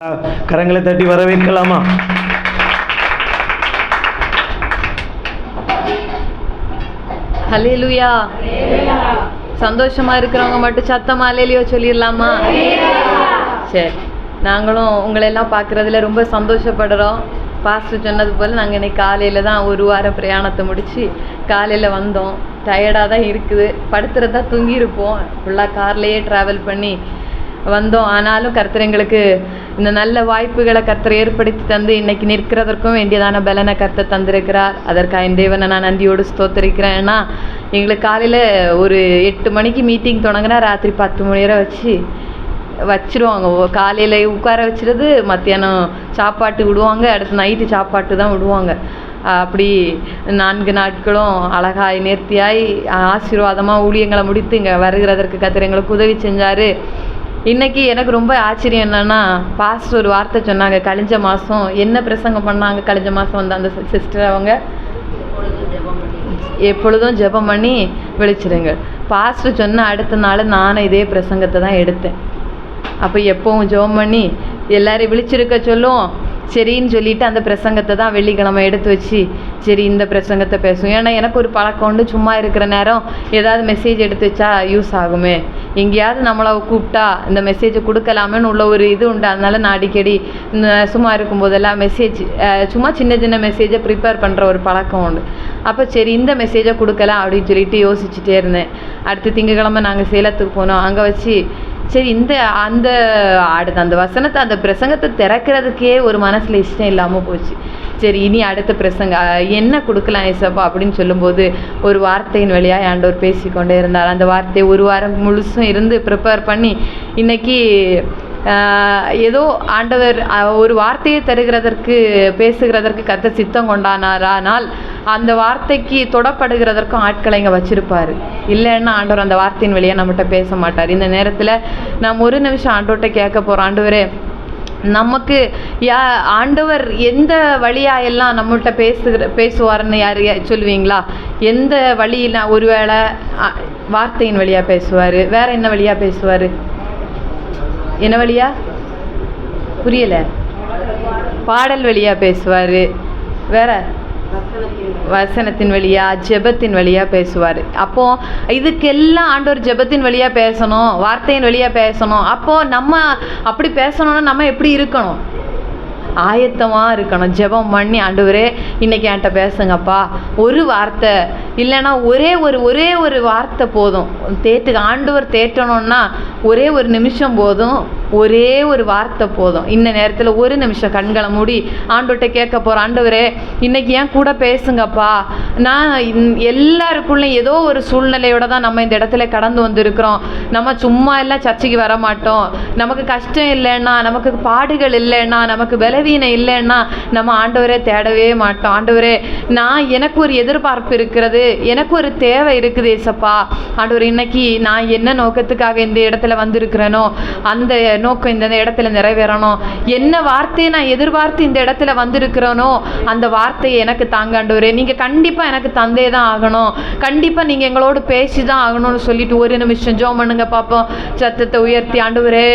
கரங்களை தட்டி வரவேற்கலாமா? ஹல்லேலூயா. சந்தோஷமா இருக்கிறவங்க மட்டும் சத்தமா ஹல்லேலூயா சொல்லிடலாமா? சரி, நாங்களும் உங்களெல்லாம் பார்க்குறதுல ரொம்ப சந்தோஷப்படுறோம். பாஸ்டர் சொன்னது போல் நாங்கள் இன்னைக்கு காலையில் தான் ஒரு வார பிரயாணத்தை முடித்து காலையில் வந்தோம். டயர்டாக தான் இருக்குது, படுத்துறதா தூங்கியிருப்போம். ஃபுல்லாக கார்லேயே ட்ராவல் பண்ணி வந்தோம். ஆனாலும் கர்த்தர் எங்களுக்கு இந்த நல்ல வாய்ப்புகளை கர்த்தர் ஏற்படுத்தி தந்து இன்னைக்கு நிற்கிறதற்கும் வேண்டியதான பலனை கர்த்தர் தந்திருக்கிறார். அதற்காக என் தேவனை நான் நன்றியோடு ஸ்தோத்திரிக்கிறேன். ஏன்னா எங்களுக்கு காலையில் ஒரு 8 மணிக்கு மீட்டிங் தொடங்கினா ராத்திரி 10 மணி வரை வச்சிருவாங்க. காலையில் உட்கார வச்சுறது, மத்தியானம் சாப்பாட்டு விடுவாங்க, அடுத்து நைட்டு சாப்பாட்டு தான் விடுவாங்க. அப்படி 4 நாட்களும் அழகாய் நேர்த்தியாய் ஆசீர்வாதமாக ஊழியங்களை முடித்து இங்கே வருகிறதற்கு கர்த்தர் எங்களுக்கு உதவி செஞ்சார். இன்றைக்கி எனக்கு ரொம்ப ஆச்சரியம் என்னென்னா, பாஸ்டர் ஒரு வார்த்தை சொன்னாங்க. கழிஞ்ச மாதம் என்ன பிரசங்கம் பண்ணாங்க? கழிஞ்ச மாதம் வந்து அந்த சிஸ்டர் அவங்க எப்பொழுதும் ஜெபம் பண்ணி விழிச்சிடுங்க. பாஸ்டர் சொன்ன அடுத்த நாள் நானும் இதே பிரசங்கத்தை தான் எடுத்தேன். அப்போ எப்போவும் ஜெபம் பண்ணி எல்லாரையும் விழிச்சிருக்க சொல்லும். சரின்னு சொல்லிவிட்டு அந்த பிரசங்கத்தை தான் வெள்ளிக்கிழமை எடுத்து வச்சு சரி இந்த பிரசங்கத்தை பேசுவோம். ஏன்னா எனக்கு ஒரு பழக்கம் உண்டு, சும்மா இருக்கிற நேரம் ஏதாவது மெசேஜ் எடுத்து வச்சா யூஸ் ஆகுமே, எங்கேயாவது நம்மளை கூப்பிட்டா இந்த மெசேஜை கொடுக்கலாமேன்னு உள்ள ஒரு இது உண்டு. அதனால நான் அடிக்கடி சும்மா இருக்கும்போதெல்லாம் மெசேஜ் சும்மா சின்ன சின்ன மெசேஜை ப்ரிப்பேர் பண்ணுற ஒரு பழக்கம் உண்டு. அப்போ சரி இந்த மெசேஜை கொடுக்கலாம் அப்படின்னு சொல்லிட்டு யோசிச்சுட்டே இருந்தேன். அடுத்து திங்கக்கிழமை நாங்கள் சேலத்துக்கு போனோம். அங்கே வச்சு சரி அடுத்த அந்த வசனத்தை அந்த பிரசங்கத்தை திறக்கிறதுக்கே ஒரு மனசில் இஷ்டம் இல்லாமல் போச்சு. சரி இனி அடுத்த என்ன கொடுக்கலாம் ஏசப்பா அப்படின்னு சொல்லும்போது ஒரு வார்த்தையின் வழியாக ஆண்டவர் பேசிக்கொண்டே இருந்தார். அந்த வார்த்தையை ஒரு வாரம் முழுசும் இருந்து ப்ரிப்பேர் பண்ணி இன்னைக்கு ஏதோ ஆண்டவர் ஒரு வார்த்தையை பேசுகிறதற்கு கர்த்தர் சித்தம் கொண்டானாரானால் அந்த வார்த்தைக்கு தொடப்படுகிறதற்கும் ஆட்களை இங்கே வச்சிருப்பார். இல்லைன்னா ஆண்டவர் அந்த வார்த்தையின் வழியாக நம்மகிட்ட பேச மாட்டார். இந்த நேரத்தில் நாம் ஒரு நிமிஷம் ஆண்டவர்கிட்ட கேட்க போகிறோம். ஆண்டவரே, நமக்கு ஆண்டவர் எந்த வழியாயெல்லாம் நம்மள்கிட்ட பேசுவார்னு யார் சொல்லுவீங்களா? எந்த வழியில்? ஒருவேளை வார்த்தையின் வழியாக பேசுவார். வேற என்ன வழியாக பேசுவார்? என்ன வழியா? புரியலை. பாடல் வழியாக பேசுவார். வேற வசனத்தின் வழியா, ஜெபத்தின் வழியாக பேசுவார். அப்போது இதுக்கெல்லாம் ஆண்டவர் ஜெபத்தின் வழியாக பேசணும், வார்த்தையின் வழியாக பேசணும். அப்போது நம்ம அப்படி பேசணும்னா நம்ம எப்படி இருக்கணும்? ஆயத்தமாக இருக்கணும். ஜெபம் பண்ணி ஆண்டவரே இன்னைக்கு என்கிட்ட பேசுங்கப்பா, ஒரு வார்த்தை இல்லைன்னா ஒரே ஒரு வார்த்தை போதும். ஆண்டவர் தேற்றணும்னா ஒரே ஒரு நிமிஷம் போதும், ஒரே ஒரு வார்த்தை போதும். இந்த நேரத்தில் ஒரு நிமிஷம் கண்களை மூடி ஆண்டவர்கிட்ட கேட்க போகிறோம். ஆண்டவரே இன்னைக்கு ஏன் கூட பேசுங்கப்பா. நான் எல்லாருக்குள்ளேயும் ஏதோ ஒரு சூழ்நிலையோட தான் நம்ம இந்த இடத்துல கடந்து வந்திருக்கிறோம். நம்ம சும்மா எல்லாம் சர்ச்சைக்கு வர மாட்டோம். நமக்கு கஷ்டம் இல்லைன்னா, நமக்கு பாடுகள் இல்லைன்னா, நமக்கு பலவீனம் இல்லைன்னா நம்ம ஆண்டவரே தேடவே மாட்டோம். ஆண்டவரே எனக்கு ஒரு எதிர்பார்ப்பு இருக்கிறது, எனக்கு ஒரு தேவை இருக்குது ஏசப்பா. ஆண்டவர் இன்னைக்கு நான் என்ன நோக்கத்துக்காக இந்த இடத்துல வந்திருக்கிறேனோ அந்த நோக்கம் இந்த இடத்துல நிறைவேறணும். என்ன வார்த்தையை நான் எதிர்பார்த்து இந்த இடத்துல வந்திருக்கிறேனோ அந்த வார்த்தையை எனக்கு தாங்க ஆண்டவரே. நீங்கள் கண்டிப்பாக எனக்கு தந்தே தான் ஆகணும், கண்டிப்பாக நீங்கள் எங்களோடு பேசி தான் ஆகணும்னு சொல்லிட்டு ஒரு நிமிஷம் ஜெபம் பண்ணுங்க பார்ப்போம். சத்தத்தை உயர்த்தி ஆண்டவரே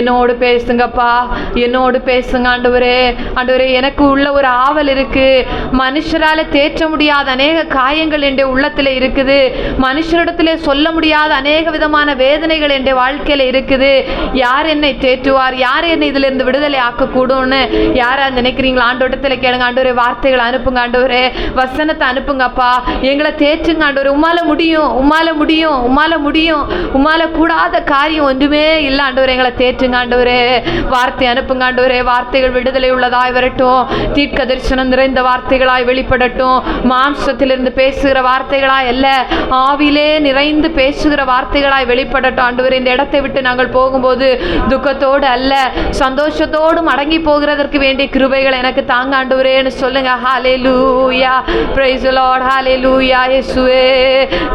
என்னோடு பேசுங்கப்பா, என்னோடு பேசுங்க ஆண்டவரே. ஆண்டவரே எனக்கு உள்ள ஒரு ஆவல் இருக்கு. மனுஷரால் தேற்ற முடியாத அநேக காயங்கள் என் உள்ளத்தில் இருக்குது. மனுஷரிடத்திலே சொல்ல முடியாத அநேக விதமான வேதனைகள் என் வாழ்க்கையில் இருக்குது. யார் என்னை தேற்றுவார்? யார் என்னை இதிலிருந்து விடுதலை ஆக்கக்கூடும்னு யாராவது நினைக்கிறீங்களா? ஆண்டவரத்தில் கேளுங்க. ஆண்டவரே வார்த்தைகளை அனுப்புங்க ஆண்டவரே, வசனத்தை அனுப்புங்கப்பா, எங்களை தேற்றுங்க ஆண்டவரே. உம்மால முடியும், உம்மால முடியும், உம்மால முடியும், உம்மால கூடாத காரியம் ஒன்றுமே இல்லை ஆண்டவரே. எங்களை தேற்றுங்க ஆண்டவரே. வார்த்தை அனுப்புங்க ஆண்டவரே. வார்த்தைகள் விடுதலை உள்ளதாய் வரட்டும், தீர்க்க தரிசனம் நிறைந்த வார்த்தைகளாய் வெளிப்படட்டும். மாம்சத்திலிருந்து பேசுகிற வார்த்தைகளாய் அல்ல, ஆவிலே நிறைந்து பேசுகிற வார்த்தைகளாய் வெளிப்படட்டும் ஆண்டவரே. இந்த இடத்தை விட்டு நாங்கள் போகும்போது துக்கத்தோடு அல்ல, சந்தோஷத்தோடு மடங்கி போகிறதற்கு வேண்டிய கிருபைகள் எனக்கு தாங்க ஆண்டவரேன்னு சொல்லுங்க. ஹல்லேலூயா, பிரைஸ் தி லார்ட், ஹல்லேலூயா. இயேசுவே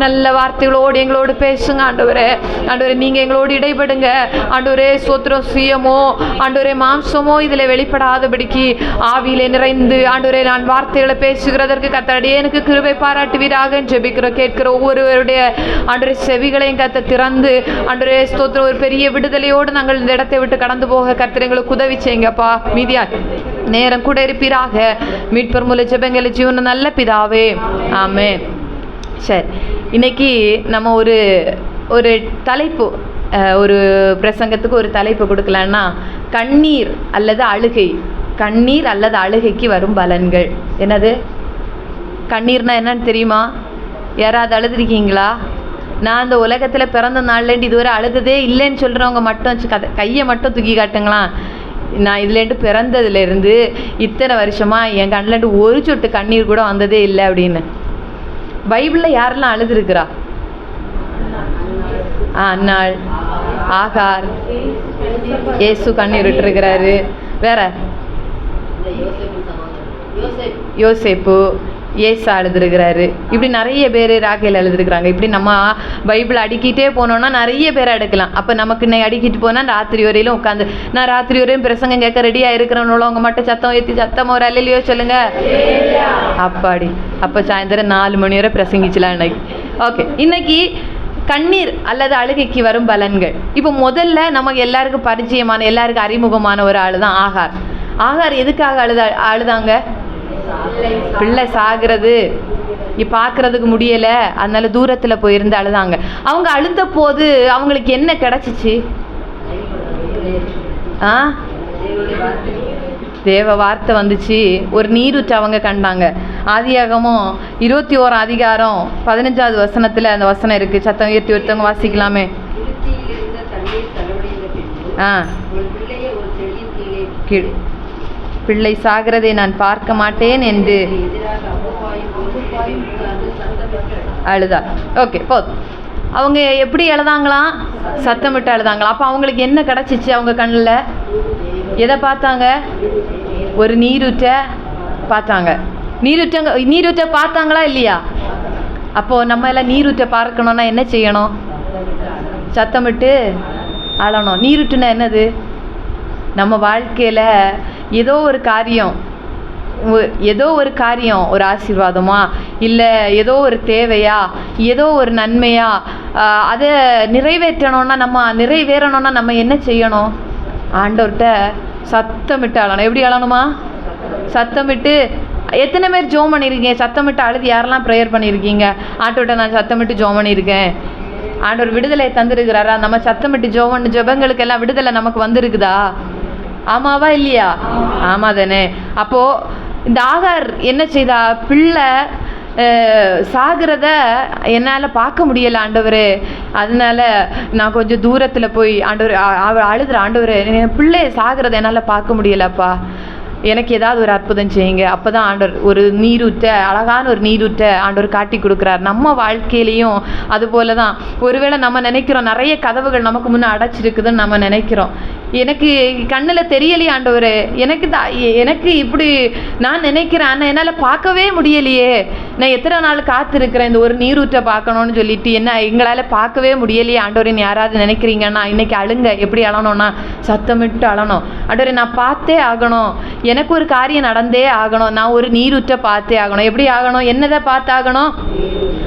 நல்ல வார்த்தைகளோடு எங்களோடு பேசுங்க ஆண்டவரே. ஆண்டவரே நீங்கள் எங்களோடு இடைபடுங்க ஆண்டவரே. சோத்திரம் சுயமோ ஆண்டவரே மாம்சமோ இதில் வெளிப்படாத பேசாதபடிக்கு ஆவியிலே நிறைந்து ஆண்டவரே நான் வார்த்தைகளை பேசுகிறதற்கு கர்த்தரே எனக்கு கிருபை பாராட்டுவீராக ஜெபிக்கிறோம். கேட்கிற ஒவ்வொருவருடைய ஆண்டவரே செவிகளையும் கர்த்த திறந்து ஆண்டவரே ஸ்தோத்திரம் ஒரு பெரிய விடுதலையோடு நாங்கள் இந்த இடத்தை விட்டு கடந்து போக கர்த்தர் எங்களுக்கு உதவி செய்யுங்கப்பா. மீதியா நேரம் கூட இருப்பீராக. மீட்பர் மூல ஜெபங்களை ஜீவன நல்ல பிதாவே, ஆமென். சரி, இன்னைக்கு நம்ம ஒரு தலைப்பு, ஒரு பிரசங்கத்துக்கு ஒரு தலைப்பு கொடுக்கலான்னா கண்ணீர் அல்லது அழுகை. கண்ணீர் அல்லது அழுகைக்கு வரும் பலன்கள். என்னது கண்ணீர்னா என்னன்னு தெரியுமா? யாராவது அழுதுருக்கீங்களா? நான் இந்த உலகத்தில் பிறந்த நாள்லேருந்து இதுவரை அழுததே இல்லைன்னு சொல்கிறவங்க மட்டும் கையை மட்டும் தூக்கி காட்டுங்களா. நான் இதுலேருந்து பிறந்ததுலேருந்து இத்தனை வருஷமாக என் கண்ணிலேருந்து ஒரு சொட்டு கண்ணீர் கூட வந்ததே இல்லை அப்படின்னு. பைபிளில் யாரெல்லாம் அழுதுருக்குறா? அன்னாள், ஆகார், இயேசு கண்ணீர் விட்டுருக்கிறாரு. வேற யோசேப்பு, ஏசா எழுதிருக்கிறாரு. இப்படி நிறைய பேர் ராகேல் எழுதிருக்கிறாங்க. இப்படி நம்ம பைபிள் அடிக்கிட்டே போனோம்னா நிறைய பேர் எடுக்கலாம். அப்போ நமக்கு இன்னைக்கு அடிக்கிட்டு போனால் ராத்திரி வரையிலும் உட்காந்து நான் ராத்திரி வரையும் பிரசங்கம் கேட்க ரெடியாக இருக்கிறவங்களோ அவங்க மட்டும் சத்தம் ஏற்றி சத்தம் ஒரு அல்லையோ சொல்லுங்க அப்பாடி. அப்போ சாயந்தரம் 4 மணி வரை பிரசங்கிச்சலாம் இன்னைக்கு. ஓகே, இன்னைக்கு கண்ணீர் அல்லது அழுகைக்கு வரும் பலன்கள். இப்போ முதல்ல நமக்கு எல்லாருக்கும் பரிச்சயமான எல்லாருக்கும் அறிமுகமான ஒரு ஆள் தான் ஆகார். ஆகார் எதுக்காக அழுதாங்க? பிள்ளை சாகிறது பார்க்கறதுக்கு முடியலை, அதனால தூரத்தில் போயிருந்து அழுதாங்க. அவங்க அழுத போது அவங்களுக்கு என்ன கிடைச்சிச்சு? தேவ வார்த்தை வந்துச்சு. ஒரு நீரூற்று அவங்க கண்டாங்க. ஆதியாகமும் 21 அதிகாரம் 15வது வசனத்தில் அந்த வசனம் இருக்குது. சத்தம் உயர்த்தி ஒருத்தவங்க வாசிக்கலாமே. பிள்ளை சாகிறதை நான் பார்க்க மாட்டேன் என்று அழுதா. ஓகே, போதும். அவங்க எப்படி அழுதாங்களாம்? சத்தமிட்டு அழுதாங்களாம். அப்போ அவங்களுக்கு என்ன கிடச்சிச்சு? அவங்க கண்ணில் எதை பார்த்தாங்க? ஒரு நீரூற்றை பார்த்தாங்க. நீரூற்றை பார்த்தாங்களா இல்லையா? அப்போது நம்ம எல்லாம் நீரூற்றை பார்க்கணுன்னா என்ன செய்யணும்? சத்தமிட்டு அழணும். நீரூற்றுனா என்னது? நம்ம வாழ்க்கையில் ஏதோ ஒரு காரியம் ஒரு ஆசீர்வாதமா இல்லை ஏதோ ஒரு தேவையா ஏதோ ஒரு நன்மையா அதை நிறைவேற்றணும்னா நம்ம என்ன செய்யணும்? ஆண்டவர்கிட்ட சத்தமிட்டு அழணும். எப்படி அழணுமா? சத்தமிட்டு. எத்தனை பேர் ஜோம் பண்ணியிருக்கீங்க? சத்தமிட்டு அழுது யாரெல்லாம் ப்ரேயர் பண்ணியிருக்கீங்க? ஆண்டவர்கிட்ட நான் சத்தமிட்டு ஜோம் பண்ணியிருக்கேன், ஆண்டவர் விடுதலை தந்துருக்கிறாரா? நம்ம சத்தமிட்டு ஜெபங்களுக்கு எல்லாம் விடுதலை நமக்கு வந்திருக்குதா? ஆமாவா இல்லையா? ஆமா தானே. அப்போது இந்த ஆகார் என்ன செய்தா? பிள்ளை சாகிறத என்னால் பார்க்க முடியலை ஆண்டவரே, அதனால நான் கொஞ்சம் தூரத்தில் போய் ஆண்டவர் அழுதுற ஆண்டவரே பிள்ளை சாகிறத என்னால் பார்க்க முடியலப்பா, எனக்கு ஏதாவது ஒரு அற்புதம் செய்யுங்க. அப்போ தான் ஆண்டவர் ஒரு நீரூற்றை, அழகான ஒரு நீரூற்றை ஆண்டவர் காட்டி கொடுக்குறார். நம்ம வாழ்க்கையிலையும் அதுபோல தான். ஒருவேளை நம்ம நினைக்கிறோம் நிறைய கதவுகள் நமக்கு முன்னே அடைச்சிருக்குதுன்னு நம்ம நினைக்கிறோம். எனக்கு கண்ணில் தெரியலையே ஆண்டவரே, எனக்கு இப்படி நான் நினைக்கிறேன், ஆனால் என்னால் பார்க்கவே முடியலையே. நான் எத்தனை நாள் காத்திருக்கிறேன் இந்த ஒரு நீரூற்றை பார்க்கணுன்னு சொல்லிட்டு, எங்களால் பார்க்கவே முடியலையே ஆண்டவரேன்னு யாராவது நினைக்கிறீங்கன்னா இன்னைக்கு அழுங்க. எப்படி அழணும்னா சத்தமிட்டு அழணும். ஆண்டவரே நான் பார்த்தே ஆகணும், எனக்கு ஒரு காரியம் நடந்தே ஆகணும், நான் ஒரு நீரூற்றை பார்த்தே ஆகணும். எப்படி ஆகணும்? என்னதை பார்த்தாகணும்?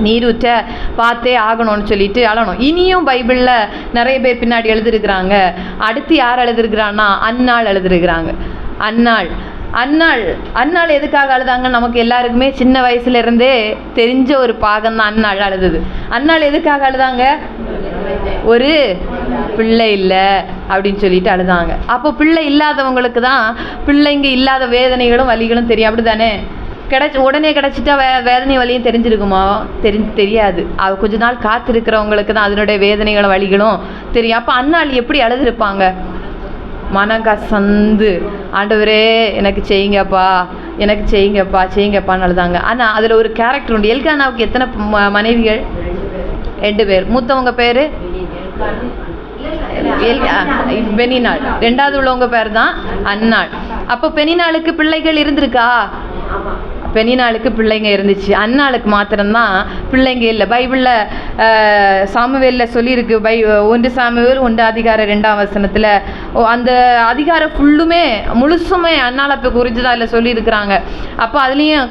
நீரூற்றை பார்த்தே ஆகணும்னு சொல்லிட்டு அழணும். இனியும் பைபிளில் நிறைய பேர் பின்னாடி எழுதிருக்கிறாங்க. அடுத்து யார் எழுதிருக்கிறான்னா அன்னாள் எழுதிருக்கிறாங்க. அன்னாள் எதுக்காக அழுதாங்க? நமக்கு எல்லாருக்குமே சின்ன வயசுல இருந்தே தெரிஞ்ச ஒரு பாகம் தான் அன்னாள் அழுதுது. அன்னாள் எதுக்காக அழுதாங்க? ஒரு பிள்ளை இல்லை அப்படின்னு சொல்லிட்டு அழுதாங்க. அப்போ பிள்ளை இல்லாதவங்களுக்கு தான் பிள்ளைங்க இல்லாத வேதனைகளும் வலிகளும் தெரியும். அப்படி தானே? உடனே கிடச்சிட்டா வேதனை வலியும் தெரிஞ்சிருக்குமா? தெரியாது. அது கொஞ்ச நாள் காத்திருக்கிறவங்களுக்கு தான் அதனுடைய வேதனைகளும் வலிகளும் தெரியும். அப்போ அன்னாள் எப்படி அழுதுருப்பாங்க? மனகசந்து ஆண்டவரே எனக்கு செய்யுங்கப்பான்னு அழுதாங்க. ஆனால் அதில் ஒரு கேரக்டர் உண்டு. எல்கானாவுக்கு எத்தனை மனைவிகள்? 2 பேர். மூத்தவங்க பேர் பெனினாள். 2வது உள்ளவங்க பேர் தான் அன்னாள். அப்போ பெனினாளுக்கு பிள்ளைகள் இருந்திருக்கா? பெனினாளுக்கு பிள்ளைங்க இருந்துச்சு, அன்னாளுக்கு மாத்திரம்தான் பிள்ளைங்க இல்லை. பைபிளில் சாமுவேலில் சொல்லியிருக்கு. 1 சாமுவேல் 1:2 அந்த அதிகாரம் ஃபுல்லுமே முழுசுமே அன்னாளை குறித்து தான் அதில் சொல்லியிருக்கிறாங்க. அப்போ அதுலேயும்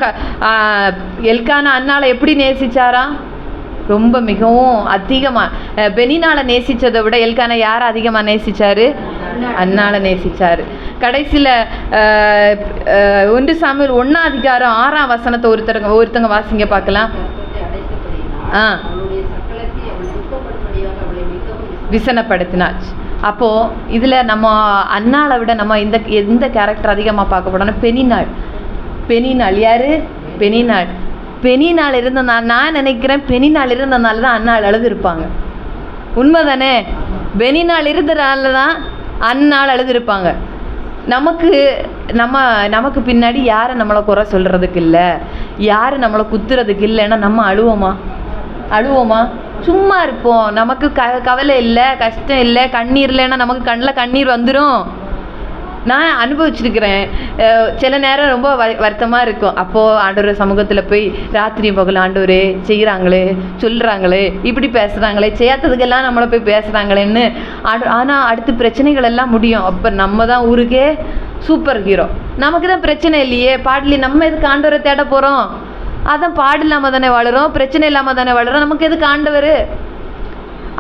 எல்கானா அன்னாளை எப்படி நேசிச்சாரா? ரொம்ப மிகவும் அதிகமாக. பெனினாளை நேசித்ததை விட எல்கானா யாரை அதிகமாக நேசித்தார்? அன்னாளை நேசித்தார். கடைசியில் 1 சாமுவேல் 1:6 ஒருத்தங்க வாசிங்க பார்க்கலாம். விசனப்படுத்தினாச்சு. அப்போது இதில் நம்ம அன்னாளை விட நம்ம எந்த கேரக்டர் அதிகமாக பார்க்க போனோம்னா பெனினாள். யார்? பெனினாள் இருந்தனால நான் நினைக்கிறேன், பெனினாள் இருந்தனால தான் அன்னாள் அழுதுருப்பாங்க. உண்மை தானே? பெனினாள் இருந்தனால தான் அன்னாள் அழுதுருப்பாங்க. நமக்கு பின்னாடி யாரும் நம்மளை குறை சொல்கிறதுக்கு இல்லை, யாரும் நம்மளை குத்துறதுக்கு இல்லைன்னா நம்ம அழுவோமா? சும்மா இருப்போம். நமக்கு கவலை இல்லை, கஷ்டம் இல்லை, கண்ணீர் இல்லைன்னா நமக்கு கண்ணில் கண்ணீர் வந்துடும். நான் அனுபவிச்சிருக்கிறேன். சில நேரம் ரொம்ப வருத்தமாக இருக்கும். அப்போது ஆண்டவர் சமூகத்தில் போய் ராத்திரி பகல் ஆண்டவரே செய்கிறாங்களே, சொல்கிறாங்களே, இப்படி பேசுகிறாங்களே, செய்யாததுக்கெல்லாம் நம்மளை போய் பேசுகிறாங்களேன்னு ஆனால் அடுத்து பிரச்சனைகள் எல்லாம் முடியும். அப்போ நம்ம தான் ஊருக்கே சூப்பர் ஹீரோ. நமக்கு தான் பிரச்சனை இல்லையே, பாடலி நம்ம எதுக்கு ஆண்டவரை தேட போகிறோம்? அதான் பாடு இல்லாமல் தானே வளரும், பிரச்சனை இல்லாமல் தானே வளரும். நமக்கு எதுக்கு ஆண்டவர்?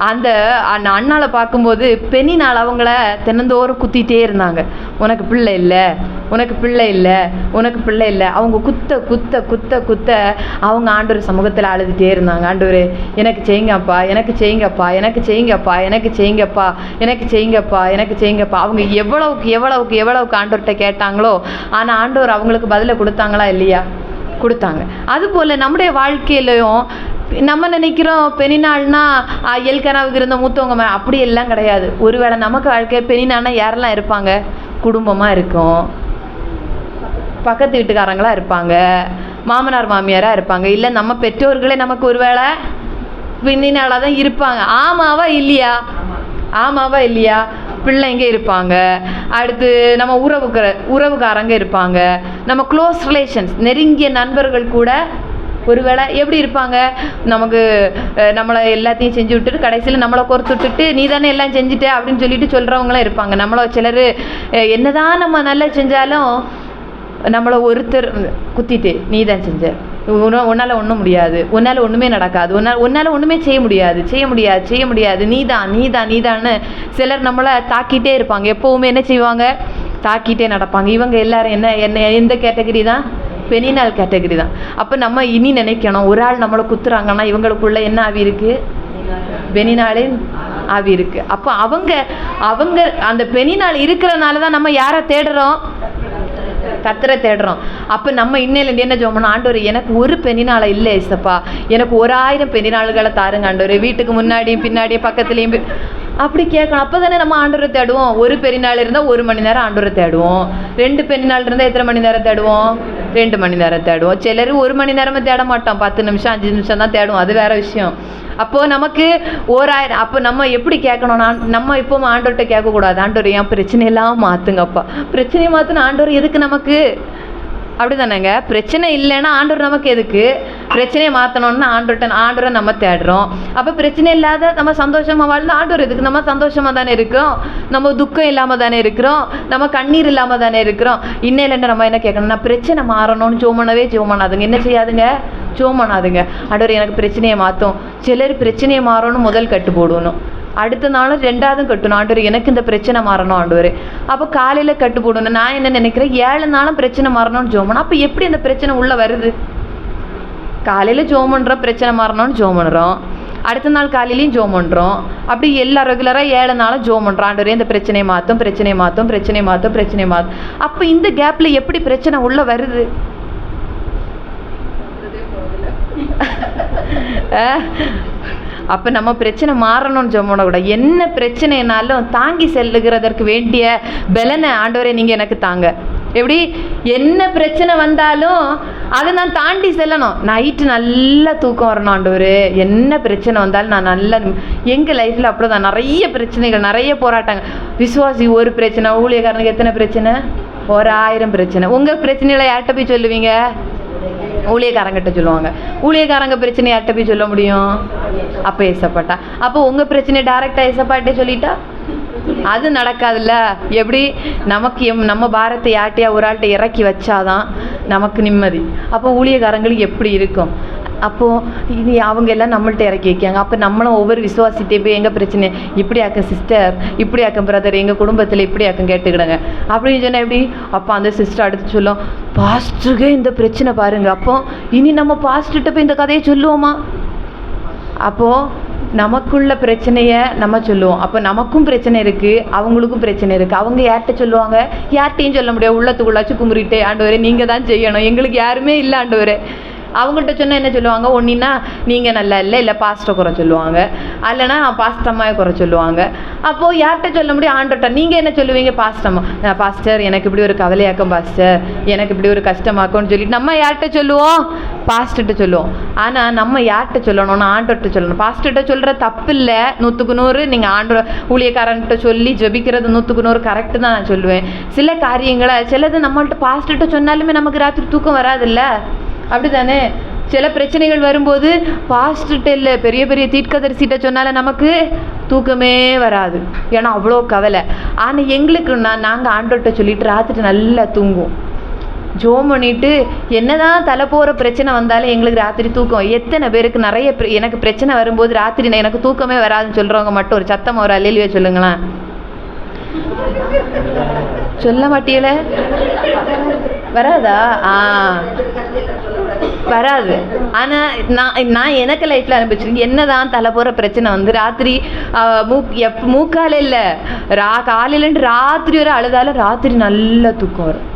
அந்த அண்ணாவை பார்க்கும்போது பெனினாள் அவங்கள தினந்தோறும் குத்திகிட்டே இருந்தாங்க. உனக்கு பிள்ளை இல்லை. அவங்க குத்த அவங்க ஆண்டவர் சமூகத்தில் அழுதுகிட்டே இருந்தாங்க. ஆண்டவரே எனக்கு செய்யுங்கப்பா. அவங்க எவ்வளவுக்கு ஆண்டவர்கிட்ட கேட்டாங்களோ, ஆனால் ஆண்டவர் அவங்களுக்கு பதிலை கொடுத்தாங்களா இல்லையா? கொடுத்தாங்க. அதுபோல் நம்முடைய வாழ்க்கையிலையும் நம்ம நினைக்கிறோம் பெனினாள்னா எல்கானாவுக்கு இருந்த மூத்தவங்க, அப்படி எல்லாம் கிடையாது. ஒருவேளை நமக்கு வாழ்க்கை பெனினாள்னா யாரெல்லாம் இருப்பாங்க? குடும்பமாக இருக்கும், பக்கத்து வீட்டுக்காரங்களாக இருப்பாங்க, மாமனார் மாமியாராக இருப்பாங்க, இல்லை நம்ம பெற்றோர்களே நமக்கு ஒருவேளை பெனினாளாக தான் இருப்பாங்க. ஆமாவா இல்லையா? பிள்ளைங்க இருப்பாங்க, அடுத்து நம்ம உறவுக்காரங்க இருப்பாங்க, நம்ம க்ளோஸ் ரிலேஷன்ஸ் நெருங்கிய நண்பர்கள் கூட ஒருவேளை எப்படி இருப்பாங்க? நம்மளை எல்லாத்தையும் செஞ்சு விட்டுட்டு கடைசியில் நம்மளை கோர்த்து விட்டுட்டு நீ தானே எல்லாம் செஞ்சுட்ட அப்படின்னு சொல்கிறவங்களாம் இருப்பாங்க. நம்மளை சிலர் என்னதான் நம்ம நல்லா செஞ்சாலும் நம்மளை ஒருத்தர் குத்திட்டு நீ தான் செஞ்ச, உன்னால் ஒன்றும் முடியாது, உன்னால் ஒன்றுமே நடக்காது, உன்னால் ஒன்றுமே செய்ய முடியாது, நீதான்னு சிலர் நம்மளை தாக்கிட்டே இருப்பாங்க. எப்போவுமே என்ன செய்வாங்க? தாக்கிட்டே நடப்பாங்க. இவங்க எல்லாரும் என்ன எந்த கேட்டகரி தான்? பெனினாள் கேட்டகரி தான். அப்போ நம்ம இனி நினைக்கணும், ஒரு ஆள் நம்மளை குத்துறாங்கன்னா இவங்களுக்குள்ள என்ன ஆவி இருக்குது? பெனினாளின் ஆவி இருக்குது. அப்போ அவங்க அந்த பெனினாள் இருக்கிறனால தான் நம்ம யாரை தேடுறோம்? கர்த்தரை தேடுறோம். அப்போ நம்ம இன்னையிலேருந்து என்ன ஜெபம்? ஆண்டவரே எனக்கு ஒரு பெனினாளை இல்லை ஏசப்பா, எனக்கு 1000 பெனினாள்களை தாருங்க ஆண்டவரே, வீட்டுக்கு முன்னாடியும் பின்னாடியும் பக்கத்துலேயும் அப்படி கேட்கணும். அப்போ தானே நம்ம ஆண்டவரை தேடுவோம். ஒரு பெனினாள் இருந்தால் 1 மணி நேரம் ஆண்டவரை தேடுவோம். 2 பெனினாள் இருந்தால் எத்தனை மணி நேரம் தேடுவோம்? 2 மணி நேரம் தேடுவோம். சிலர் 1 மணி நேரமே தேட மாட்டோம், 10 நிமிஷம் 5 நிமிஷம் தான் தேடுவோம், அது வேற விஷயம். அப்போது நமக்கு 1000. அப்போ நம்ம எப்படி கேட்கணும்னா, நம்ம இப்போவும் ஆண்டவர்கிட்ட கேட்கக்கூடாது, ஆண்டவர் என் பிரச்சனையெல்லாம் மாற்றுங்கப்பா. பிரச்சனையை மாற்றினா ஆண்டவர் எதுக்கு நமக்கு? அப்படி தானேங்க? பிரச்சனை இல்லைன்னா ஆண்டவர் நமக்கு எதுக்கு? பிரச்சனையை மாற்றணும்னா ஆண்டவரை நம்ம தேடுறோம். அப்போ பிரச்சனை இல்லாத நம்ம சந்தோஷமாக வாழ்ந்து ஆண்டவர் எதுக்கு? நம்ம சந்தோஷமாக தானே இருக்கிறோம், நம்ம துக்கம் இல்லாமல் தானே இருக்கிறோம், நம்ம கண்ணீர் இல்லாமல் தானே இருக்கிறோம். இன்னையிலேருந்து நம்ம என்ன கேட்கணும்? நான் பிரச்சனை மாறணும்னு ஜெபம் பண்ணாதுங்க. என்ன செய்யாதுங்க? ஜெபம் பண்ணாதுங்க. ஆண்டவர் எனக்கு பிரச்சனையை மாற்றும். சிலர் பிரச்சனையை மாறணும் முதல் கட்டு போடணும், அடுத்த நாளும் 2ஆவதும் கட்டணும். ஆண்டவர் எனக்கு இந்த பிரச்சனை மாறணும் ஆண்டவர். அப்போ காலையில் கட்டு போடணும். நான் என்ன நினைக்கிறேன்? 7 நாளும் பிரச்சனை மாறணும்னு ஜெபம் பண்ணணும். அப்போ எப்படி அந்த பிரச்சனை உள்ளே வருது? காலையில் ஜெபம் பண்ணுறோம், பிரச்சனை மாறணும்னு ஜெபம் பண்ணுறோம், அடுத்த நாள் காலையிலையும் ஜெபம் பண்ணுறோம். அப்படி எல்லா ரெகுலராக 7 நாளும் ஜெபம் பண்ணுறோம். ஆண்டவரே இந்த பிரச்சனையை மாற்றும். அப்போ இந்த கேப்பில் எப்படி பிரச்சனை உள்ளே வருது? அப்போ நம்ம பிரச்சனை மாறணும்னு ஜெபம் கூட, என்ன பிரச்சனைனாலும் தாங்கி செல்லுகிறதற்கு வேண்டிய பலனை ஆண்டவரே நீங்கள் எனக்கு தாங்க. எப்படி? என்ன பிரச்சனை வந்தாலும் அதை நான் தாண்டி செல்லணும். நைட்டு நல்லா தூக்கம் வரணும் ஆண்டவரே. என்ன பிரச்சனை வந்தாலும் நான் நல்லா, எங்கள் லைஃப்பில் அப்படி தான் நிறைய பிரச்சனைகள், நிறைய போராட்டங்கள். விசுவாசி ஒரு பிரச்சனை, ஊழியக்காரனுக்கு எத்தனை பிரச்சனை? 1000 பிரச்சனை. உங்கள் பிரச்சனையில் யார்கிட்ட போய் சொல்லுவீங்க? ஊழியக்காரங்கிட்ட சொல்லுவாங்க. ஊழியக்காரங்க பிரச்சனை யார்கிட்ட போய் சொல்ல முடியும்? அப்போ ஏசப்பாட்டா. அப்போ உங்கள் பிரச்சனை டைரெக்டாக ஏசப்பாட்டே சொல்லிட்டா அது நடக்காதுல்ல. எப்படி நமக்கு நம்ம பாரத்தை யார்ட்டையா ஒரு ஆள்கிட்ட இறக்கி வச்சாதான் நமக்கு நிம்மதி. அப்போ ஊழியக்காரங்களுக்கு எப்படி இருக்கும்? அப்போது இனி அவங்க எல்லாம் நம்மள்ட்ட இறக்கி வைக்காங்க. அப்போ நம்மளும் ஒவ்வொரு விசுவாசிட்டே போய் எங்கள் பிரச்சனை இப்படி ஆக்கம் சிஸ்டர், இப்படி ஆக்கம் பிரதர், எங்கள் குடும்பத்தில் இப்படி ஆக்கம் கேட்டுக்கிடுங்க அப்படின்னு சொன்னால் எப்படி? அப்போ அந்த சிஸ்டர் அடுத்து சொல்லும், பாஸ்டருக்கே இந்த பிரச்சனை பாருங்க. அப்போ இனி நம்ம பாஸ்டர்கிட்ட போய் இந்த கதையை சொல்லுவோமா? அப்போது நமக்குள்ள பிரச்சனையை நம்ம சொல்லுவோம். அப்போ நமக்கும் பிரச்சனை இருக்குது, அவங்களுக்கும் பிரச்சனை இருக்குது. அவங்க யார்கிட்ட சொல்லுவாங்க? யார்கிட்டையும் சொல்ல முடியாது. உள்ளத்துக்குள்ளாச்சும் குமுறிட்டே, ஆண்டவரே நீங்கள் தான் செய்யணும், எங்களுக்கு யாருமே இல்லை ஆண்டவரே. அவங்கள்ட்ட சொன்னால் என்ன சொல்லுவாங்க? ஒன்றினா நீங்கள் நல்லா இல்லை பாஸ்டரை குறை சொல்லுவாங்க, இல்லைனா பாஸ்டம்மாவை குறை சொல்லுவாங்க. அப்போது யார்கிட்ட சொல்ல முடியும்? ஆண்டோட்ட. நீங்கள் என்ன சொல்லுவீங்க? பாஸ்டம்மா, பாஸ்டர் எனக்கு இப்படி ஒரு கவலையாக்கம் பாஸ்டர், எனக்கு இப்படி ஒரு கஷ்டமாக்கும்னு சொல்லிட்டு நம்ம யார்கிட்ட சொல்லுவோம்? பாஸ்டர்கிட்ட சொல்லுவோம். ஆனால் நம்ம யார்கிட்ட சொல்லணும்னா ஆண்டோட்ட சொல்லணும். பாஸ்டர்கிட்ட சொல்கிற தப்பு இல்லை, 100க்கு 100. நீங்கள் ஆண்டோ ஊழியக்காரன்கிட்ட சொல்லி ஜபிக்கிறது 100க்கு 100 கரெக்டு தான் நான் சொல்லுவேன். சில காரியங்களை சிலது நம்மள்ட்ட பாஸ்டர்கிட்ட சொன்னாலுமே நமக்கு ராத்திரி தூக்கம் வராதுல்ல, அப்படி தானே? சில பிரச்சனைகள் வரும்போது பாஸ்டர்கிட்ட இல்லை, பெரிய பெரிய தீர்க்கதரிசிட்ட சொன்னால நமக்கு தூக்கமே வராது, ஏன்னா அவ்வளோ கவலை. ஆனால் எங்களுக்கு நாங்கள் ஆண்டோட்ட சொல்லிட்டு ராத்திரி நல்லா தூங்குவோம். ஜோம் பண்ணிட்டு என்னதான் தலை போகிற பிரச்சனை வந்தாலும் எங்களுக்கு ராத்திரி தூக்கம். எத்தனை பேருக்கு நிறைய எனக்கு பிரச்சனை வரும்போது ராத்திரி எனக்கு தூக்கமே வராதுன்னு சொல்கிறவங்க மட்டும் ஒரு சத்தம் ஒரு அல்லேலூயா சொல்லுங்களேன். சொல்ல மாட்டீங்களே? வராதா? வராது. ஆனால் நான் எனக்கு லைஃப்பில் அனுப்பிச்சிருக்கேன். என்னதான் தலை போகிற பிரச்சனை வந்து ராத்திரி மூக்கால இல்லை, காலையிலேருந்து ராத்திரி வரை அழுதாலும் ராத்திரி நல்ல தூக்கம் வரும்.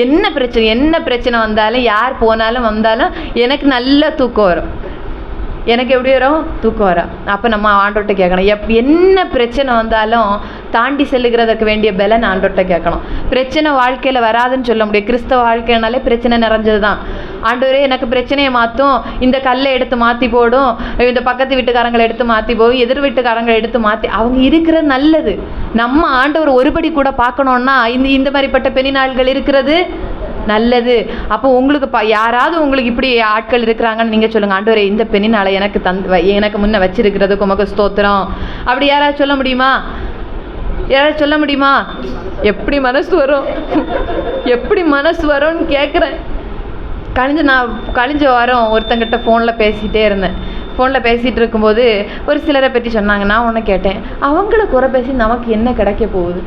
என்ன பிரச்சனை வந்தாலும் யார் போனாலும் வந்தாலும் எனக்கு நல்ல தூக்கம் வரும். எனக்கு எப்படி வரும்? தூக்கம் வரும். அப்போ நம்ம ஆண்டோட்ட கேட்கணும். என்ன பிரச்சனை வந்தாலும் தாண்டி செல்லுகிறதுக்கு வேண்டிய பலன் ஆண்டோட்ட கேட்கணும். பிரச்சனை வாழ்க்கையில் வராதுன்னு சொல்ல முடியும். கிறிஸ்தவ வாழ்க்கைனாலே பிரச்சனை நிறைஞ்சது தான். ஆண்டவரே எனக்கு பிரச்சனையை மாற்றும், இந்த கல்லை எடுத்து மாற்றி போடும், இந்த பக்கத்து வீட்டுக்காரங்களை எடுத்து மாற்றி போடும், எதிர் வீட்டுக்காரங்களை எடுத்து மாற்றி, அவங்க இருக்கிறது நல்லது. நம்ம ஆண்டவர் ஒருபடி கூட பார்க்கணுன்னா இந்த மாதிரிப்பட்ட பெரிநாள்கள் இருக்கிறது நல்லது. அப்போ உங்களுக்கு யாராவது உங்களுக்கு இப்படி ஆட்கள் இருக்கிறாங்கன்னு நீங்கள் சொல்லுங்கள், ஆண்டவரே இந்த பெண்ணினால எனக்கு முன்ன வச்சிருக்கிறதுக்கு உமக்கு ஸ்தோத்திரம். அப்படி யாராவது சொல்ல முடியுமா? யாராவது சொல்ல முடியுமா? எப்படி மனசு வரும்? எப்படி மனசு வரும்னு கேட்குறேன். கழிஞ்ச வாரம் ஒருத்தங்கிட்ட ஃபோனில் பேசிகிட்டே இருந்தேன். ஃபோனில் பேசிகிட்டு இருக்கும்போது ஒரு சிலரை பற்றி சொன்னாங்க. நான் ஒன்று கேட்டேன், அவங்கள குறை பேசி நமக்கு என்ன கிடைக்க போகுது?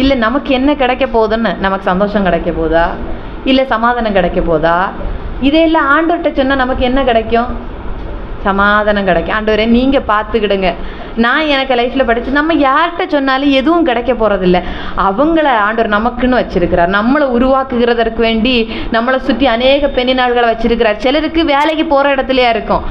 இல்லை நமக்கு என்ன கிடைக்க போகுதுன்னு, நமக்கு சந்தோஷம் கிடைக்க போதா, இல்லை சமாதானம் கிடைக்க போதா? இதையெல்லாம் ஆண்டவர்கிட்ட சொன்னால் நமக்கு என்ன கிடைக்கும்? சமாதானம் கிடைக்கும். ஆண்டவரே நீங்கள் பார்த்துக்கிடுங்க. நான் எனக்கு லைஃப்பில் படித்து நம்ம யார்கிட்ட சொன்னாலும் எதுவும் கிடைக்க போகிறதில்ல. அவங்கள ஆண்டவர் நமக்குன்னு வச்சிருக்கிறார். நம்மளை உருவாக்குகிறதற்கு வேண்டி நம்மளை சுற்றி அநேக பெண்ணினாள்களை வச்சிருக்கிறார். சிலருக்கு வேலைக்கு போகிற இடத்துலையா இருக்கும்,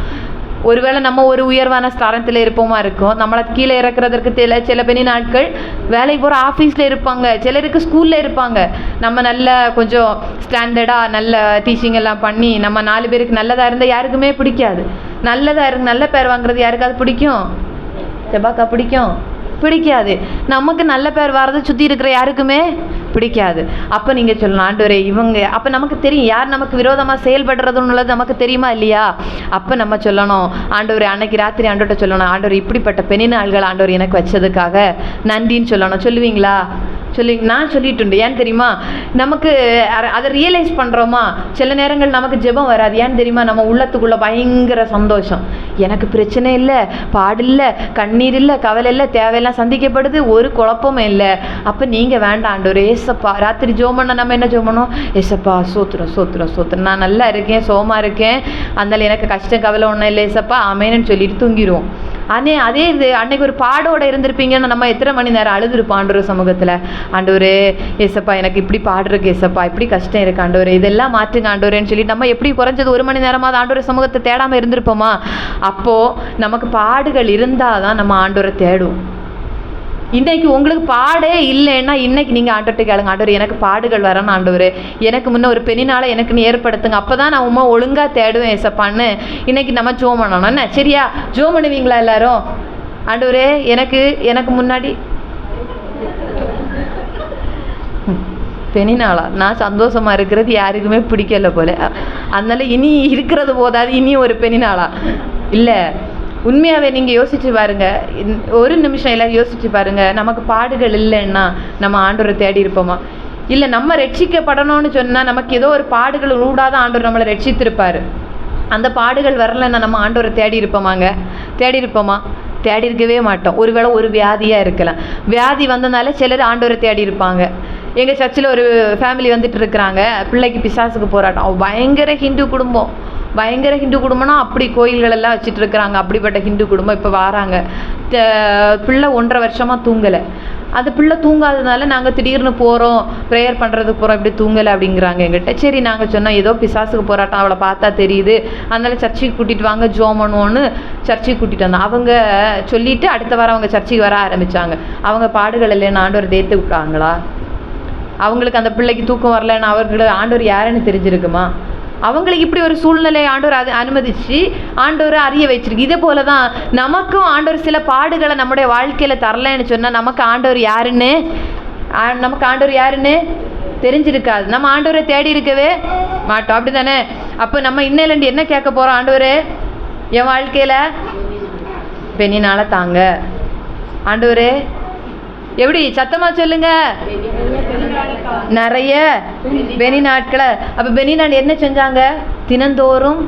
ஒருவேளை நம்ம ஒரு உயர்வான ஸ்தானத்தில் இருப்போமா இருக்கும். நம்மளை கீழே இறக்குறதற்கு சில பெரிய நாட்கள் வேலைக்கு போகிற ஆஃபீஸில் இருப்பாங்க, சிலருக்கு ஸ்கூலில் இருப்பாங்க. நம்ம நல்ல கொஞ்சம் ஸ்டாண்டர்டாக நல்ல டீச்சிங் எல்லாம் பண்ணி நம்ம 4 பேருக்கு நல்லதாக இருந்தால் யாருக்குமே பிடிக்காது. நல்ல பேர் வாங்குறது யாருக்காவது பிடிக்கும்? செபாக்கா பிடிக்கும்? பிடிக்காது. நமக்கு நல்ல பேர் வர்றது சுற்றி இருக்கிற யாருக்குமே பிடிக்காது. அப்போ நீங்கள் சொல்லணும், ஆண்டவரே இவங்க, அப்போ நமக்கு தெரியும் யார் நமக்கு விரோதமாக செயல்படுறதுன்னுள்ளது நமக்கு தெரியுமா இல்லையா? அப்போ நம்ம சொல்லணும், ஆண்டவரே அன்னைக்கு ராத்திரி ஆண்டவர்கிட்ட சொல்லணும், ஆண்டவர் இப்படிப்பட்ட பெண்ணினாள்கள் ஆண்டவர் எனக்கு வச்சதுக்காக நன்றின்னு சொல்லணும். சொல்லுவீங்களா? நான் சொல்லிட்டு ஏன் தெரியுமா? நமக்கு அதை ரியலைஸ் பண்ணுறோமா? சில நேரங்கள் நமக்கு ஜெபம் வராது. ஏன் தெரியுமா? நம்ம உள்ளத்துக்குள்ளே பயங்கர சந்தோஷம். எனக்கு பிரச்சனை இல்லை, பாடு இல்லை, கண்ணீர் இல்லை, கவலை இல்லை, தேவையெல்லாம் சந்திக்கப்படுது, ஒரு குழப்பமும் இல்லை. அப்போ நீங்கள் வேண்டாம் ஆண்டவரே, ஏசப்பா ராத்திரி ஜெபம் பண்ண நம்ம என்ன ஜெபம் பண்ணோம்? ஏசப்பா சோத்திரம் சோத்திரம் சோத்திரம், நான் நல்லா இருக்கேன், சோமா இருக்கேன், அதனால எனக்கு கஷ்டம் கவலை ஒன்றும் இல்லை ஏசப்பா ஆமேன்னு சொல்லிட்டு தூங்கிடுவோம். அதே இது அன்னைக்கு ஒரு பாடோட இருந்திருப்பீங்கன்னா நம்ம எத்தனை மணி நேரம் அழுதுருப்போம் ஆண்டவர் சமூகத்தில். ஆண்டவரே ஏசப்பா எனக்கு இப்படி பாடுறக்கு ஏசப்பா, இப்படி கஷ்டம் இருக்கு ஆண்டவரே, இதெல்லாம் மாற்றுங்க ஆண்டவரேன்னு சொல்லி நம்ம எப்படி குறைஞ்சது 1 மணி நேரமாவது ஆண்டவர் சமூகத்தை தேடாமல் இருந்திருப்போமா? அப்போது நமக்கு பாடுகள் இருந்தால் தான் நம்ம ஆண்டவரை தேடுவோம். இன்றைக்கி உங்களுக்கு பாடே இல்லைன்னா இன்றைக்கி நீங்கள் ஆண்டவர்கிட்ட கேளுங்க, ஆண்டவர் எனக்கு பாடுகள் வரணும் ஆண்டவர், எனக்கு முன்ன ஒரு பெண்ணினால எனக்குன்னு ஏற்படுத்துங்க, அப்போ தான் நான் உமா ஒழுங்காக தேடுவேன் ஏசப்பான்னு இன்றைக்கி நம்ம ஜோம் பண்ணணும். என்ன சரியா? ஜோம் பண்ணுவீங்களா எல்லாரும்? ஆண்டவரே எனக்கு முன்னாடி பெனினாளா? நான் சந்தோஷமாக இருக்கிறது யாருக்குமே பிடிக்கல போல, அதனால இனி இருக்கிறது போதாது இனி ஒரு பெனினாளா? இல்லை, உண்மையாகவே நீங்கள் யோசிச்சு பாருங்க, ஒரு நிமிஷம் எல்லோரும் யோசிச்சு பாருங்க. நமக்கு பாடுகள் இல்லைன்னா நம்ம ஆண்டவரை தேடி இருப்போமா? இல்லை, நம்ம ரட்சிக்கப்படணும்னு சொன்னால் நமக்கு ஏதோ ஒரு பாடுகள் ஊடாத ஆண்டவர் நம்மளை ரட்சித்திருப்பார். அந்த பாடுகள் வரலைன்னா நம்ம ஆண்டவரை தேடி இருப்போமாங்க? தேடி இருப்போமா? தேடி இருக்கவே மாட்டோம். ஒருவேளை ஒரு வியாதியாக இருக்கலாம், வியாதி வந்ததுனால சிலர் ஆண்டவரை தேடி இருப்பாங்க. எங்கள் சர்ச்சில் ஒரு ஃபேமிலி வந்துட்டு இருக்கிறாங்க, பிள்ளைக்கு பிசாசுக்கு போராட்டம். பயங்கர ஹிந்து குடும்பம், பயங்கர ஹிந்து குடும்பம்னா அப்படி கோயில்களெல்லாம் வச்சுட்டு இருக்கிறாங்க. அப்படிப்பட்ட ஹிந்து குடும்பம் இப்போ வராங்க. பிள்ளை 1.5 வருஷமாக தூங்கலை. அந்த பிள்ளை தூங்காததுனால நாங்கள் திடீர்னு போகிறோம், ப்ரேயர் பண்ணுறதுக்கு போகிறோம், இப்படி தூங்கலை அப்படிங்கிறாங்க எங்கிட்ட. சரி, நாங்கள் சொன்னோம் ஏதோ பிசாசுக்கு போராட்டம், அவளை பார்த்தா தெரியுது, அதனால சர்ச்சுக்கு கூட்டிகிட்டு வாங்க, ஜோம் பண்ணுவோன்னு சர்ச்சுக்கு கூட்டிகிட்டு வந்தோம். அவங்க சொல்லிவிட்டு அடுத்த வாரம் அவங்க சர்ச்சுக்கு வர ஆரம்பித்தாங்க. அவங்க பாடுகள் இல்லைன்னு ஆண்டவர் தேர்த்து விட்டாங்களா? அவங்களுக்கு அந்த பிள்ளைக்கு தூக்கம் வரலன்னு அவர்களுக்கு ஆண்டவர் யாருன்னு தெரிஞ்சிருக்குமா? அவங்களுக்கு இப்படி ஒரு சூழ்நிலை ஆண்டவர் அது அனுமதிச்சு ஆண்டவர் அறிய வச்சிருக்கு. இதே போல தான் நமக்கும் ஆண்டவர் சில பாடுகளை நம்முடைய வாழ்க்கையில் தரலைன்னு சொன்னால் நமக்கு ஆண்டவர் யாருன்னு தெரிஞ்சிருக்காது. நம்ம ஆண்டவரை தேடி இருக்கவே மாட்டோம், அப்படி தானே? அப்போ நம்ம இன்னையிலேருந்து என்ன கேட்க போகிறோம்? ஆண்டவரே, என் வாழ்க்கையில் பெனினால தாங்க. ஆண்டவரே, எப்படி சத்தமா சொல்லுங்க, நிறைய பெனி நாட்களை. அப்ப பெனி நாள் என்ன செஞ்சாங்க? தினந்தோறும்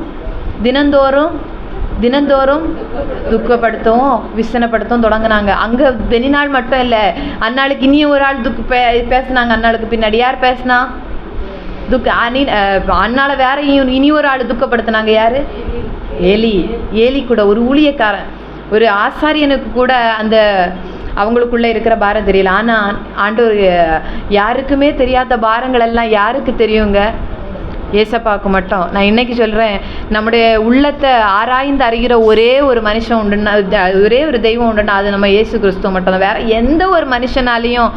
துக்கப்படுத்தவும் விசனப்படுத்தவும் தொடங்கினாங்க. அங்கே பெனி நாள் மட்டும் இல்லை, அந்நாளுக்கு இனியும் ஒரு ஆள் பேசினாங்க. அந்நாளுக்கு பின்னாடி யார் பேசினா? அண்ணால வேற இனி ஒரு ஆள் துக்கப்படுத்தினாங்க. யாரு? ஏலி கூட ஒரு ஊழியக்காரன், ஒரு ஆசாரியனுக்கு கூட அந்த அவங்களுக்குள்ளே இருக்கிற பாரம் தெரியல. ஆனால் ஆண்டவர் யாருக்குமே தெரியாத பாரங்கள் எல்லாம் யாருக்கு தெரியுங்க? ஏசப்பாவுக்கு மட்டும். நான் இன்னைக்கு சொல்கிறேன், நம்முடைய உள்ளத்தை ஆராய்ந்து அறிகிற ஒரே ஒரு மனுஷன் உண்டுன்னா, ஒரே ஒரு தெய்வம் உண்டுன்னா அது நம்ம இயேசு கிறிஸ்துவ மட்டும் தான். வேற எந்த ஒரு மனுஷனாலையும்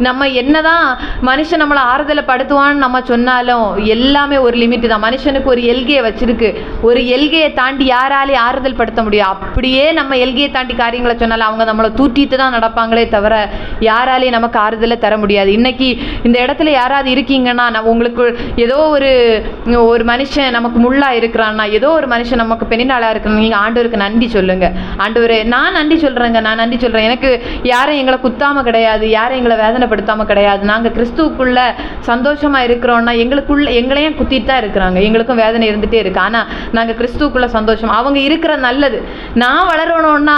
நம்ம என்னதான் மனுஷன் நம்மளை ஆறுதலை படுத்துவான்னு நம்ம சொன்னாலும் எல்லாமே ஒரு லிமிட்டு தான். மனுஷனுக்கு ஒரு எல்கையை வச்சிருக்கு, ஒரு எல்கையை தாண்டி யாராலையும் ஆறுதல் படுத்த முடியும். அப்படியே நம்ம எல்கையை தாண்டி காரியங்களை சொன்னாலும் அவங்க நம்மளை தூட்டிட்டு தான் நடப்பாங்களே தவிர யாராலையும் நமக்கு ஆறுதலை தர முடியாது. இன்னைக்கு இந்த இடத்துல யாராவது இருக்கீங்கன்னா, நான் உங்களுக்கு ஏதோ ஒரு மனுஷன் நமக்கு முள்ளா இருக்கிறான்னா, ஏதோ ஒரு மனுஷன் நமக்கு பெண்ணினாளா இருக்கிறான், நீங்கள் ஆண்டவருக்கு நன்றி சொல்லுங்க. ஆண்டவரே, நான் நன்றி சொல்கிறேங்க, நான் நன்றி சொல்கிறேன். எனக்கு யாரும் எங்களை குத்தாமல் கிடையாது, யாரும் எங்களை வேதனைப்படுத்தாமல் கிடையாது. நாங்கள் கிறிஸ்துவுக்குள்ள சந்தோஷமாக இருக்கிறோன்னா எங்களையும் குத்திட்டு தான் இருக்கிறாங்க, எங்களுக்கும் வேதனை இருந்துகிட்டே இருக்கு. ஆனால் நாங்கள் கிறிஸ்துவுக்குள்ள சந்தோஷம். அவங்க இருக்கிற நல்லது. நான் வளரணும்னா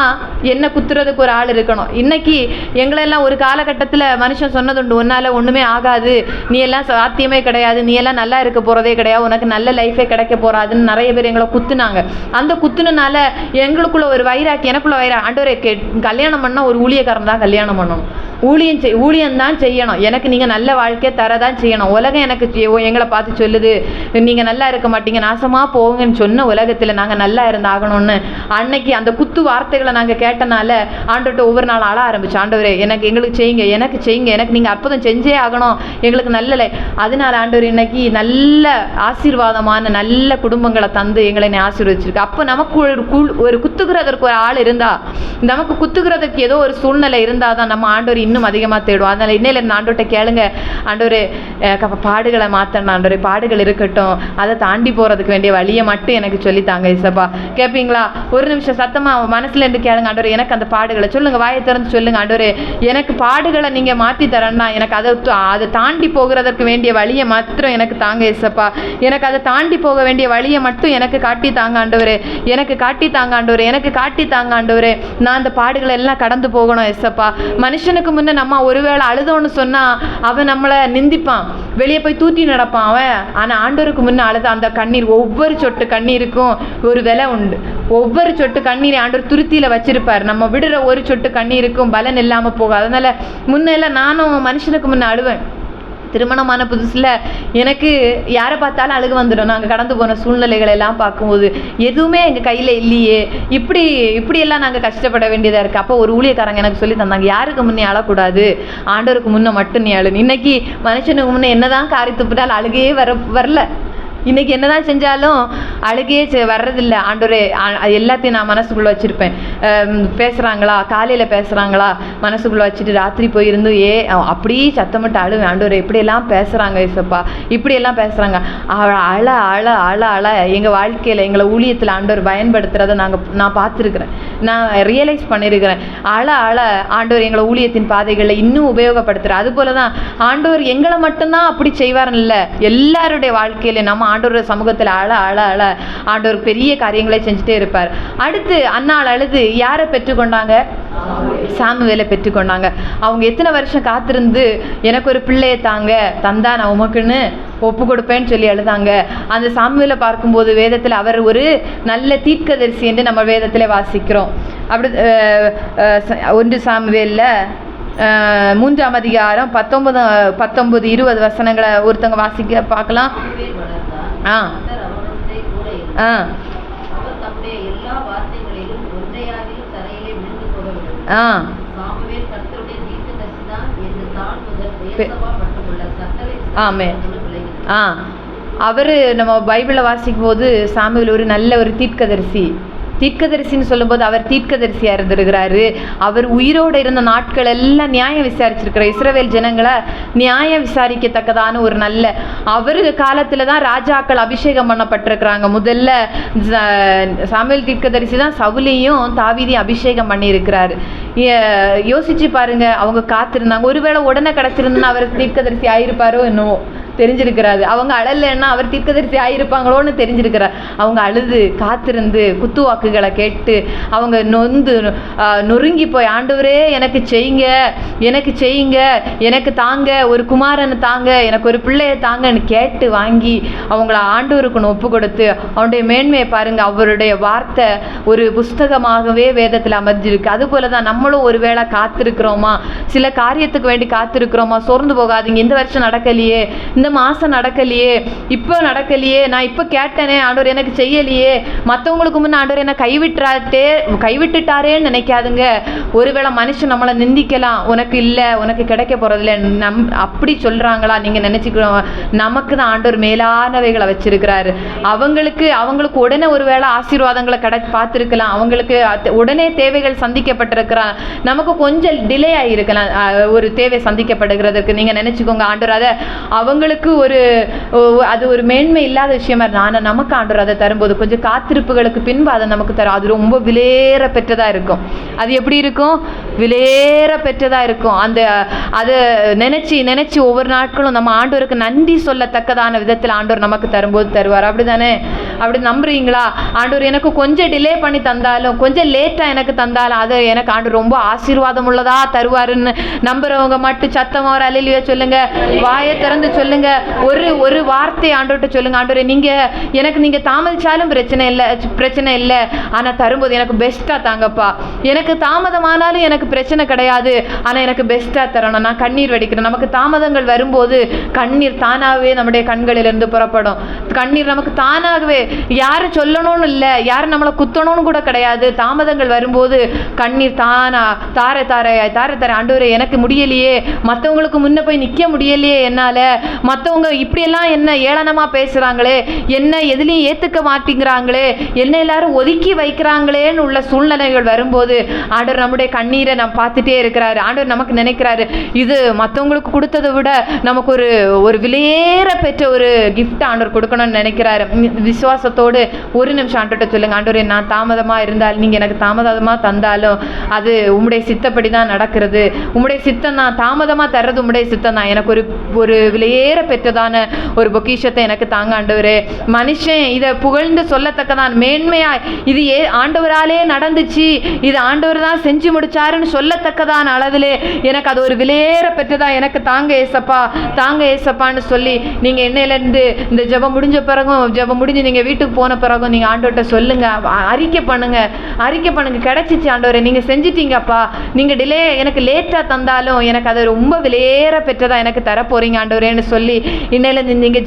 என்னை குத்துறதுக்கு ஒரு ஆள் இருக்கணும். இன்னைக்கு எங்களெல்லாம் ஒரு காலகட்டத்தில் மனுஷன் சொன்னதுண்டு, உன்னால் ஒன்றுமே ஆகாது, நீ எல்லாம் சாத்தியமே கிடையாது, நீ எல்லாம் நல்லா இருக்க போகிறதே கிடையாது, உனக்கு நல்ல லைஃபே கிடைக்க போறாதுன்னு நிறைய பேர் எங்களை குத்துனாங்க. அந்த குத்துனால எங்களுக்குள்ள ஒரு வைராக்கி, எனக்குள்ள வைராக்கி. ஆண்டவரே, கல்யாணம் பண்ணால் ஒரு ஊழியக்காரன் தான் கல்யாணம் பண்ணணும், ஊழியம் தான் செய்யணும், எனக்கு நீங்கள் நல்ல வாழ்க்கையை தரதான் செய்யணும். உலகம் எனக்கு எங்களை பார்த்து சொல்லுது நீங்கள் நல்லா இருக்க மாட்டீங்க, நாசமாக போங்கன்னு சொன்ன உலகத்தில் நாங்கள் நல்லா இருந்தாகணும்னு அன்னைக்கு அந்த குத்து வார்த்தைகளை நாங்கள் கேட்டனால ஆண்டவர்கிட்ட ஒவ்வொரு நாள் ஆள ஆரம்பிச்சோம். ஆண்டவரே, எனக்கு செய்யுங்க, எனக்கு நீங்கள் அற்புதம் செஞ்சே ஆகணும், எங்களுக்கு நல்ல. அதனால ஆண்டவர் இன்னைக்கு நல்ல ஆசீர்வாதமான நல்ல குடும்பங்களை தந்து எங்களை ஆசீர்வதிச்சிருக்கு. அப்போ நமக்கு ஒரு குத்துகிறதற்கு ஒரு ஆள் இருந்தா, நமக்கு குத்துகிறதுக்கு ஏதோ ஒரு சூழ்நிலை இருந்தால் தான் நம்ம ஆண்டவர் இன்னும் அதிகமாக தேடுவோம். அதனால இன்னையில ஆண்டவர்கிட்ட கேளுங்க, ஆண்டவரே பாடுகளை மாற்றணும், ஆண்டவரே பாடுகள் இருக்கட்டும், அதை தாண்டி போகிறதுக்கு வேண்டிய வழியை மட்டும் எனக்கு சொல்லித்தாங்க இசப்பா. கேட்பீங்களா? ஒரு நிமிஷம் சத்தமாக மனசுல இருந்து கேளுங்க. ஆண்டவரே, எனக்கு அந்த பாடுகளை சொல்லுங்க, வாயை திறந்து சொல்லுங்க. ஆண்டவரே, எனக்கு பாடுகளை நீங்கள் மாற்றி தரேன்னா எனக்கு அதை தாண்டி போகிறதற்கு வேண்டிய வழியை மாத்திரம் எனக்கு தாங்க இசப்பா. எனக்கு அதை தாண்டி போக வேண்டிய வழியை மட்டும் எனக்கு காட்டி தாங்க ஆண்டவரே, எனக்கு காட்டி தாங்க ஆண்டவரே, எனக்கு காட்டி தாங்க ஆண்டவரே. நான் அந்த பாடுகளை எல்லாம் கடந்து போகணும் எஸ்ஸப்பா. மனுஷனுக்கு முன்னே நம்ம ஒருவேளை அழுதோன்னு சொன்னால் அவன் நம்மளை நிந்திப்பான், வெளியே போய் தூத்தி நடப்பான் அவன். ஆனால் ஆண்டவருக்கு முன்னே அழுத அந்த கண்ணீர், ஒவ்வொரு சொட்டு கண்ணீருக்கும் ஒரு விலை உண்டு. ஒவ்வொரு சொட்டு கண்ணீரை ஆண்டவர் துருத்தியில் வச்சிருப்பார். நம்ம விடுற ஒரு சொட்டு கண்ணீருக்கும் பலன் இல்லாமல் போகும். அதனால முன்னெல்லாம் நானும் மனுஷனுக்கு முன்னே அழுவேன். திருமணமான புதுசில் எனக்கு யாரை பார்த்தாலும் அழுக வந்துடும். நாங்கள் கடந்து போன சூழ்நிலைகள் எல்லாம் பார்க்கும்போது எதுவுமே எங்கள் கையில் இல்லையே, இப்படியெல்லாம் நாங்கள் கஷ்டப்பட வேண்டியதாக இருக்குது. அப்போ ஒரு ஊழியக்காரங்க எனக்கு சொல்லி தந்தாங்க, யாருக்கு முன்னே அழக்கூடாது, ஆண்டவருக்கு முன்னே மட்டும் நீ அழு. இன்னைக்கு மனுஷனுக்கு முன்னே என்னதான் காரி துப்பிட்டால் அழுகையே வரல. இன்றைக்கி என்ன தான் செஞ்சாலும் அழுகையே வர்றதில்லை. ஆண்டவரே, எல்லாத்தையும் நான் மனசுக்குள்ளே வச்சுருப்பேன். பேசுகிறாங்களா, காலையில் பேசுகிறாங்களா, மனசுக்குள்ளே வச்சுட்டு ராத்திரி போயிருந்து அப்படியே சத்தமிட்டு அழுவேன். ஆண்டவரே இப்படியெல்லாம் பேசுகிறாங்க ஏசப்பா, இப்படியெல்லாம் பேசுகிறாங்க. அழ அழ அழ அழ எங்கள் வாழ்க்கையில் எங்களை ஊழியத்தில் ஆண்டவர் பயன்படுத்துகிறத நான் பார்த்துருக்குறேன், நான் ரியலைஸ் பண்ணியிருக்கிறேன். அழ அழ ஆண்டவர் எங்களை ஊழியத்தின் பாதைகளில் இன்னும் உபயோகப்படுத்துகிறார். அதுபோல தான் ஆண்டவர் எங்களை மட்டும்தான் அப்படி செய்வார்னு இல்லை, எல்லாருடைய வாழ்க்கையில நம்ம ஆண்டவருடைய சமூகத்தில் அழ அழ அழ ஆண்டவர் பெரிய காரியங்களை செஞ்சுட்டே இருப்பார். அடுத்து அன்னாள் அழுது யாரை பெற்றுக்கொண்டாங்க? சாமுவேலை பெற்றுக்கொண்டாங்க. அவங்க எத்தனை வருஷம் காத்திருந்து எனக்கு ஒரு பிள்ளையை தாங்க, தந்தா நான் உமக்குன்னு ஒப்பு கொடுப்பேன்னு சொல்லி அழுதாங்க. அந்த சாமுவேலை பார்க்கும்போது வேதத்தில் அவர் ஒரு நல்ல தீர்க்கதரிசி என்று நம்ம வேதத்தில் வாசிக்கிறோம். அப்படி 1 சாமுவேலில் 3ஆம் அதிகாரம் 19-20 வசனங்களை ஒருத்தவங்க வாசிக்க பார்க்கலாம். அவர் நம்ம பைபிளை வாசிக்கும் போது சாமுவேல் ஒரு நல்ல ஒரு தீர்க்கதரிசின்னு சொல்லும்போது அவர் தீர்க்கதரிசியாக இருந்திருக்கிறாரு. அவர் உயிரோடு இருந்த நாட்கள் எல்லாம் நியாயம் விசாரிச்சிருக்கிறார். இஸ்ரவேல் ஜனங்களை நியாயம் விசாரிக்கத்தக்கதான ஒரு நல்ல அவர் காலத்தில் தான் ராஜாக்கள் அபிஷேகம் பண்ணப்பட்டிருக்கிறாங்க. முதல்ல சாமுவேல் தீர்க்கதரிசி தான் சவுலையும் தாவீதையும் அபிஷேகம் பண்ணியிருக்கிறாரு. யோசிச்சு பாருங்க, அவங்க காத்திருந்தாங்க. ஒருவேளை உடனே கிடச்சிருந்தா அவர் தீர்க்கதரிசி ஆயிருப்பாரோ என்னவோ தெரிஞ்சிருக்கிறாரு. அவங்க அழலைன்னா அவர் தீர்க்கதரிசி ஆகியிருப்பாங்களோன்னு தெரிஞ்சிருக்கிறார். அவங்க அழுது காத்திருந்து குத்துவாக்குகளை கேட்டு அவங்க நொறுங்கி போய் ஆண்டவரே எனக்கு செய்யுங்க, எனக்கு செய்யுங்க, எனக்கு தாங்க, ஒரு குமாரனை தாங்க, எனக்கு ஒரு பிள்ளையை தாங்கன்னு கேட்டு வாங்கி அவங்கள ஆண்டவருக்கு ஒப்பு கொடுத்து அவனுடைய மேன்மையை பாருங்க. அவருடைய வார்த்தை ஒரு புஸ்தகமாகவே வேதத்தில் அமர்ந்திருக்கு. அதுபோல தான் நம்மளும் ஒரு வேளை காத்திருக்கிறோமா, சில காரியத்துக்கு வேண்டி காத்திருக்கிறோமா, சோர்ந்து போகாதீங்க. இந்த வருஷம் நடக்கலையே, இந்த மாசம் நடக்கலையே, இப்போ நடக்கலையே, நான் இப்போ கேட்டேனே ஆண்டவர் எனக்கு செய்யலையே, மற்றவங்களுக்கு முன்னே ஆண்டவர் என்ன கைவிட்டுட்டாரேன்னு நினைக்காதுங்க. ஒருவேளை மனுஷன் நம்மளை நிந்திக்கலாம், உனக்கு இல்லை, உனக்கு கிடைக்க போறதில்லை, அப்படி சொல்றாங்களா நீங்க நினைச்சுக்கிறோம். நமக்கு தான் ஆண்டவர் மேலானவைகளை வச்சிருக்கிறாரு. அவங்களுக்கு உடனே ஒருவேளை ஆசீர்வாதங்களை பார்த்துருக்கலாம், அவங்களுக்கு உடனே தேவைகள் சந்திக்கப்பட்டிருக்கிறான். நமக்கு கொஞ்சம் டிலே ஆகிருக்கலாம் ஒரு தேவை சந்திக்கப்படுகிறதுக்கு. நீங்க நினைச்சுக்கோங்க, ஆண்டவர் அதை அவங்களுக்கு அது ஒரு மேன்மை இல்லாத விஷயமா இருந்தா நமக்கு ஆண்டவர் அதை தரும்போது கொஞ்சம் காத்திருப்புகளுக்கு பின்பு அதை நமக்கு தரும். அது ரொம்ப விலையேற பெற்றதா இருக்கும். அது எப்படி இருக்கும்? விலையேற பெற்றதா இருக்கும். அதை நினைச்சு ஒவ்வொரு நாட்களும் நம்ம ஆண்டவருக்கு நன்றி சொல்லத்தக்கதான விதத்தில் ஆண்டவர் நமக்கு தரும்போது தருவார். அப்படிதானே? அப்படி நம்புறீங்களா? ஆண்டவர் எனக்கு கொஞ்சம் டிலே பண்ணி தந்தாலும், கொஞ்சம் லேட்டா எனக்கு தந்தாலும் அதை எனக்கு ஆண்டவர் ரொம்ப ஆசீர்வாதம் உள்ளதா தருவாருன்னு நம்புறவங்க மட்டும் சத்தமா ஒரு அல்லேலூயா சொல்லுங்க, வாயை திறந்து சொல்லுங்க. ஒரு வார்த்தை ஆண்டவர்கிட்ட சொல்லுங்க, ஆண்டவரே நீங்க தாமதிச்சாலும் பிரச்சனை இல்லை, ஆனா தரும்போது எனக்கு பெஸ்டா தாங்கப்பா. எனக்கு தாமதமானாலும் எனக்கு பிரச்சனை கிடையாது, ஆனா எனக்கு பெஸ்டா தரணும். நான் கண்ணீர் வடிக்கிறேன். நமக்கு தாமதங்கள் வரும்போது கண்ணீர் தானாகவே நம்முடைய கண்களிலிருந்து புறப்படும். கண்ணீர் நமக்கு தானாகவே, யாரும் சொல்லணும்னு இல்லை, யாரும் நம்மளை குத்தணும்னு கூட கிடையாது. தாமதங்கள் வரும்போது கண்ணீர் தானா தார ஆண்டவரே எனக்கு முடியலையே, மற்றவங்களுக்கு முன்ன போய் நிற்க முடியலையே, என்னால மற்றவங்க இப்படியெல்லாம் என்ன ஏளனமா பேசுறாங்களே, என்ன எதுலையும் ஏத்துக்க மாட்டேங்கிறாங்களே, என்ன எல்லாரும் ஒதுக்கி வைக்கிறாங்களேன்னு உள்ள சூழ்நிலைகள் வரும்போது ஆண்டவர் நம்முடைய கண்ணீரை நம்ம பார்த்துட்டே இருக்கிறாரு. ஆண்டவர் நமக்கு நினைக்கிறாரு, இது மற்றவங்களுக்கு கொடுத்ததை விட நமக்கு ஒரு விலையேற பெற்ற ஒரு கிஃப்ட் ஆண்டவர் கொடுக்கணும்னு நினைக்கிறாரு. விசுவாசத்தோடு ஒரு நிமிஷம் ஆண்டவர்கிட்ட சொல்லுங்க, ஆண்டவரே நான் தாமதமா இருந்தால், நீங்க எனக்கு தாமதமா தந்தாலும் அது உம்முடைய சித்தப்படி தான் நடக்கிறது, உம்முடைய சித்தம் தான், தாமதமா தர்றது உம்முடைய சித்தம் தான். எனக்கு ஒரு விலையேற பெற்றதான ஒரு பொக்கிஷத்தை எனக்கு தாங்க ஆண்டவரே. மனுஷன் இதை புகழ்ந்து சொல்லத்தக்கதான் மேன்மையா, இது ஆண்டவராலே நடந்துச்சு, இது ஆண்டவர் தான் செஞ்சு முடிச்சாருன்னு சொல்லத்தக்கதான அளவிலே எனக்கு அது ஒரு விலையேற பெற்றதா எனக்கு தாங்க ஏசப்பான்னு சொல்லி நீங்க என்னையிலேருந்து இந்த ஜெபம் முடிஞ்ச பிறகும், ஜெபம் முடிஞ்சு நீங்க வீட்டுக்கு போன பிறகும் நீங்க ஆண்டவர்கிட்ட சொல்லுங்க, அறிக்கை பண்ணுங்க, கிடைச்சிச்சு ஆண்டவரே, நீங்க செஞ்சிட்டீங்கப்பா, நீங்க எனக்கு லேட்டா தந்தாலும் எனக்கு அது ரொம்ப விலையேற பெற்றதா எனக்கு தர போறீங்க ஆண்டவரேன்னு சொல்லி இன்னையிலேருந்து நீங்க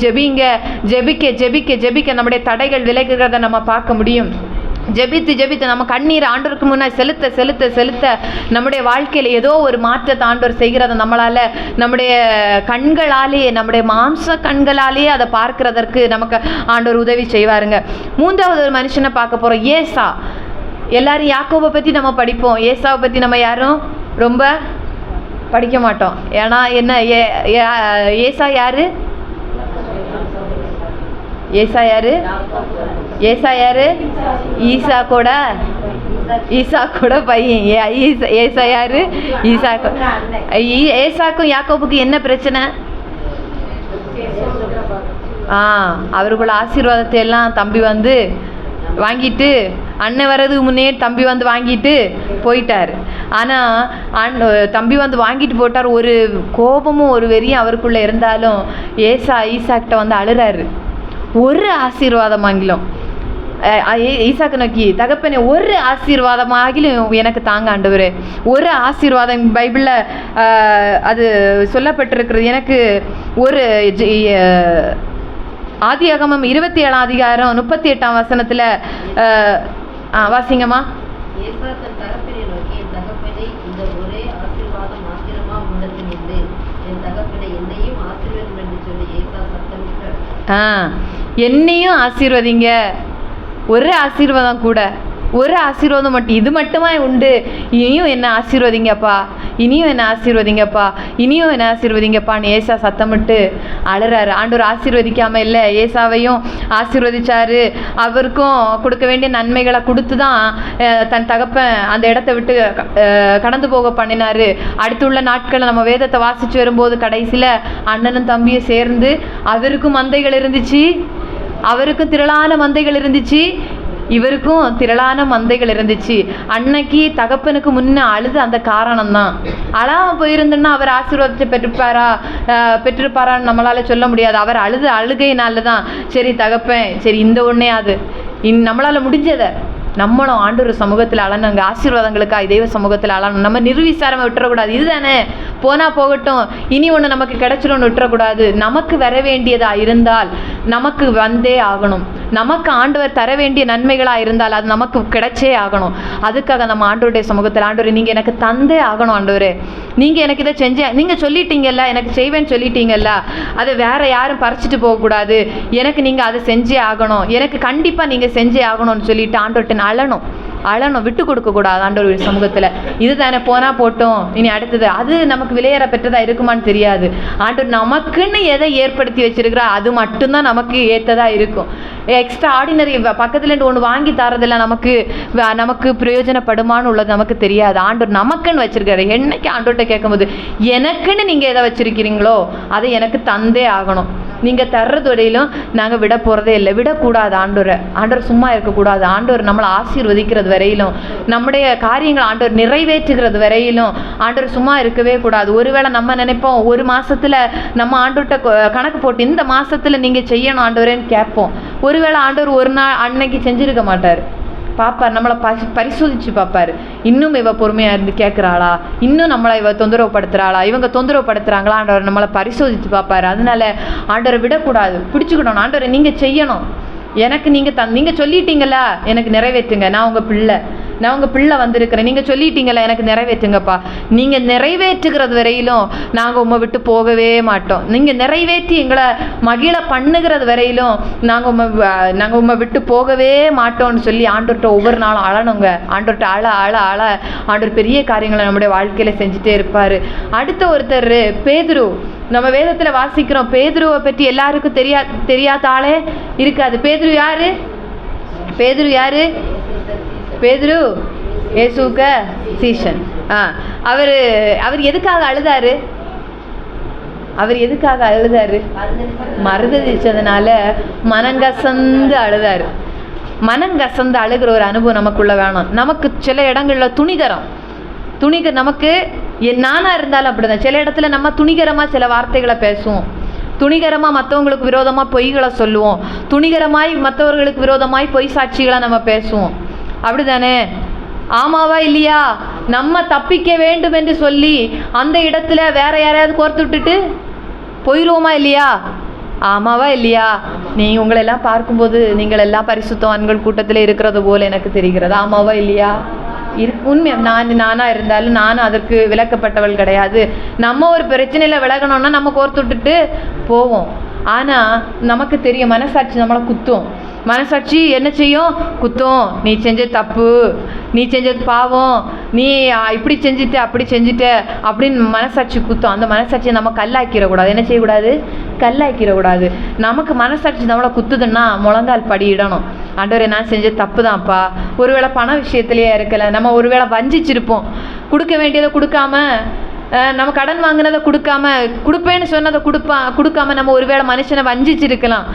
ஜெபிக்க நம்முடைய தடைகள் விலகுகிறத நம்ம பார்க்க முடியும். ஜெபித்து நம்ம கண்ணீர் ஆண்டவருக்கு முன்னாடி செலுத்த நம்முடைய வாழ்க்கையில் ஏதோ ஒரு மாற்றத்தை ஆண்டவர் செய்கிறத நம்மளால நம்முடைய கண்களாலேயே, நம்முடைய மாம்ச கண்களாலேயே அதை பார்க்கிறதற்கு நமக்கு ஆண்டவர் உதவி செய்வாருங்க. 3வது ஒரு மனுஷனை பார்க்க போறோம், எல்லாரும் யாக்கோபை பற்றி நம்ம படிப்போம், ஏசாவை பற்றி நம்ம யாரும் ரொம்ப படிக்க மாட்டோம். ஏன்னா என்ன, ஏசா யாரு? ஏசா யாரு? ஏசா யாரு? ஈசாக்கோட பையன். ஏசா யாரு? ஏசாக்கும் யாக்கோபுக்கு என்ன பிரச்சனை? அவருக்குள்ள ஆசீர்வாதத்தை எல்லாம் தம்பி வந்து வாங்கிட்டு, அண்ணன் வர்றதுக்கு முன்னே தம்பி வந்து வாங்கிட்டு போயிட்டார். ஆனால் தம்பி வந்து வாங்கிட்டு போட்டார். ஒரு கோபமும் ஒரு வெறியும் அவருக்குள்ளே இருந்தாலும் ஈசாக்கிட்ட வந்து அழுறாரு. ஒரு ஆசீர்வாதம் ஆகிலும் ஈசாக்கு நோக்கி, தகப்பனே ஒரு ஆசீர்வாதமாகிலும் எனக்கு தாங்க ஆண்டவரே, ஒரு ஆசீர்வாதம். பைபிளில் அது சொல்லப்பட்டிருக்கிறது. எனக்கு ஒரு ஆதியாகமம் 27 அதிகாரம் 38 வசனத்தில் வாசிங்கம்மா. என்னையும் ஆசீர்வதிங்க, ஒரு ஆசீர்வாதம் கூட, ஒரு ஆசீர்வாதம் மட்டும், இது மட்டுமா உண்டு, இனியும் என்ன ஆசீர்வதிங்கப்பா, இனியும் என்ன ஆசீர்வதிங்கப்பா, இனியும் என்ன ஆசீர்வதிங்கப்பான்னு ஏசா சத்தமிட்டு அழுறாரு. ஆண்டவர் ஆசீர்வதிக்காமல் இல்லை, ஏசாவையும் ஆசீர்வதிச்சாரு. அவருக்கும் கொடுக்க வேண்டிய நன்மைகளை கொடுத்து தான் தன் தகப்பன் அந்த இடத்த விட்டு கடந்து போக பண்ணினாரு. அடுத்துள்ள நாட்களில் நம்ம வேதத்தை வாசித்து வரும்போது கடைசியில் அண்ணனும் தம்பியும் சேர்ந்து, அவருக்கும் மந்தைகள் இருந்துச்சு, அவருக்கும் திரளான மந்தைகள் இருந்துச்சு, இவருக்கும் திரளான மந்தைகள் இருந்துச்சு. அன்னைக்கு தகப்பனுக்கு முன்ன அழுது அந்த காரணம்தான். அழாமல் போயிருந்தோன்னா அவர் ஆசீர்வாதத்தை பெற்றிருப்பாரான்னு நம்மளால சொல்ல முடியாது. அவர் அழுகையினால தான், சரி தகப்பன், சரி இந்த ஒன்னே அது நம்மளால் முடிஞ்சதை நம்மளும் ஆண்டவர் சமூகத்தில் அழணுங்க. ஆசீர்வாதங்களுக்காக தெய்வ சமூகத்தில் அழணும். நம்ம நிர்விசாரமாக விட்டுறக்கூடாது. இதுதானே, போனால் போகட்டும், இனி ஒன்று நமக்கு கிடைச்சிடும்னு விட்டுறக்கூடாது. நமக்கு வர வேண்டியதாக இருந்தால் நமக்கு வந்தே ஆகணும். நமக்கு ஆண்டவர் தர வேண்டிய நன்மைகளாக இருந்தால் அது நமக்கு கிடைச்சே ஆகணும். அதுக்காக நம்ம ஆண்டவருடைய சமூகத்தில், ஆண்டவரே நீங்கள் எனக்கு தந்தே ஆகணும், ஆண்டவரே நீங்கள் எனக்கு இதை நீங்கள் சொல்லிட்டீங்கல்ல, எனக்கு செய்வேன்னு சொல்லிட்டீங்கல்ல, அதை வேற யாரும் பறிச்சுட்டு போகக்கூடாது, எனக்கு நீங்கள் அதை செஞ்சே ஆகணும், எனக்கு கண்டிப்பாக நீங்கள் செஞ்சே ஆகணும்னு சொல்லிட்டு ஆண்டவர்கிட்ட அழணும், விட்டு கொடுக்கக்கூடாது ஆண்டவர் சமூகத்தில். இது தானே, போனால் போட்டோம், இனி அடுத்தது அது நமக்கு விலையேற பெற்றதாக இருக்குமான்னு தெரியாது. ஆண்டவர் நமக்குன்னு எதை ஏற்படுத்தி வச்சிருக்கிறா அது மட்டும்தான் நமக்கு ஏற்றதாக இருக்கும். எக்ஸ்ட்ரா ஆர்டினரி பக்கத்துலேருந்து ஒன்று வாங்கி தரதில்ல நமக்கு பிரயோஜனப்படுமான்னு உள்ளது நமக்கு தெரியாது. ஆண்டவர் நமக்குன்னு வச்சிருக்காரு. என்னைக்கு ஆண்டவர்கிட்ட கேட்கும்போது, எனக்குன்னு நீங்கள் எதை வச்சிருக்கிறீங்களோ அதை எனக்கு தந்தே ஆகணும், நீங்கள் தர்றதோடையிலும் நாங்கள் விட போகிறதே இல்லை, விடக்கூடாது. ஆண்டவர் சும்மா இருக்கக்கூடாது. ஆண்டவர் நம்மளை ஆசீர்வதிக்கிறது வரையிலும், நம்முடைய காரியங்கள் ஆண்டவர் நிறைவேற்றுகிறது வரையிலும் ஆண்டவர் சும்மா இருக்கவே கூடாது. ஒருவேளை நம்ம நினைப்போம், ஒரு மாதத்தில் நம்ம ஆண்டவர்கிட்ட கணக்கு போட்டு இந்த மாதத்தில் நீங்கள் செய்யணும் ஆண்டவரேன்னு கேட்போம். ஒருவேளை ஆண்டவர் ஒரு நாள் அன்னைக்கு செஞ்சுருக்க மாட்டார். பார்ப்பார், நம்மளை பரிசோதிச்சு பார்ப்பார். இன்னும் இவ பொறுமையாக இருந்து கேட்குறாளா, இன்னும் நம்மளை இவ தொந்தரவுப்படுத்துகிறாளா, இவங்க தொந்தரவுப்படுத்துகிறாங்களா, ஆண்டவர் நம்மளை பரிசோதிச்சு பார்ப்பார். அதனால ஆண்டவரை விடக்கூடாது, பிடிச்சிக்கிடணும். ஆண்டவரை நீங்கள் செய்யணும், எனக்கு நீங்கள் சொல்லிட்டீங்களா, எனக்கு நிறைவேற்றுங்க, நான் உங்கள் பிள்ளை வந்திருக்கிறேன், நீங்கள் சொல்லிட்டீங்களா, எனக்கு நிறைவேற்றுங்கப்பா. நீங்கள் நிறைவேற்றுகிறது வரையிலும் நாங்கள் உம்மை விட்டு போகவே மாட்டோம். நீங்கள் நிறைவேற்றி எங்களை மகிழ பண்ணுகிறது வரையிலும் நாங்கள் உம்மை விட்டு போகவே மாட்டோம்னு சொல்லி ஆண்டவர்கிட்ட ஒவ்வொரு நாளும் அழணுங்க. ஆண்டவர்கிட்ட அழ ஆண்டவர் பெரிய காரியங்களை நம்முடைய வாழ்க்கையில் செஞ்சுட்டே இருப்பார். அடுத்த ஒருத்தர் பேதுரு. நம்ம வேதத்தில் வாசிக்கிறோம், பேதுருவை பற்றி எல்லாருக்கும் தெரியாத ஆளே இருக்காது. பேதுரு யாரு? பேதுரு இயேசுவுக்கு சீஷன். அவர் எதுக்காக அழுதாரு? மறுதளிச்சதுனால மனங்கசந்து அழுதாரு. மனங்கசந்து அழுகிற ஒரு அனுபவம் நமக்குள்ள வேணும். நமக்கு சில இடங்களில் துணிகரம் நமக்கு நானாக இருந்தாலும் அப்படிதான். சில இடத்துல நம்ம துணிகரமாக சில வார்த்தைகளை பேசுவோம், துணிகரமாக மற்றவங்களுக்கு விரோதமாக பொய்களை சொல்லுவோம், துணிகரமாய் மற்றவர்களுக்கு விரோதமாய் பொய் சாட்சிகளை நம்ம பேசுவோம். அப்படிதானே? ஆமாவா இல்லையா? நம்ம தப்பிக்க வேண்டும் என்று சொல்லி அந்த இடத்துல வேற யாரையாவது கோர்த்து விட்டுட்டு போயிடுவோமா இல்லையா? ஆமாவா இல்லையா? நீங்கள் உங்களெல்லாம் பார்க்கும்போது நீங்கள் எல்லாம் பரிசுத்தவான்கள் கூட்டத்தில் இருக்கிறது போல் எனக்கு தெரிகிறது. ஆமாவா இல்லையா? உண்மை. நானாக இருந்தாலும் நானும் அதற்கு விலக்கப்பட்டவள் கிடையாது. நம்ம ஒரு பிரச்சனையில் விலகணும்னா நம்ம கோர்த்து விட்டுட்டு போவோம். ஆனால் நமக்கு தெரியும், மனசாட்சி நம்மளை குத்தும். மனசாட்சி என்ன செய்யும்? குத்தும். நீ செஞ்ச தப்பு, நீ செஞ்சது பாவம், நீ இப்படி செஞ்சுட்ட அப்படி செஞ்சுட்ட அப்படின்னு மனசாட்சி குத்தும். அந்த மனசாட்சியை நம்ம கல்லாக்கிடக்கூடாது. என்ன செய்யக்கூடாது? கல்லாக்கிடக்கூடாது. நமக்கு மனசாட்சி நம்மளை குத்துதுன்னா முழங்கால் படியிடணும். ஆண்டவரே, நான் செஞ்ச தப்பு தான்ப்பா. ஒருவேளை பண விஷயத்துலேயே இருக்கல, நம்ம ஒருவேளை வஞ்சிச்சிருப்போம், கொடுக்க வேண்டியதை கொடுக்காம, நம்ம கடன் வாங்கினதை கொடுக்காம, கொடுப்பேன்னு சொன்னதை கொடுக்காம நம்ம ஒருவேளை மனுஷனை வஞ்சிச்சிருக்கலாம்.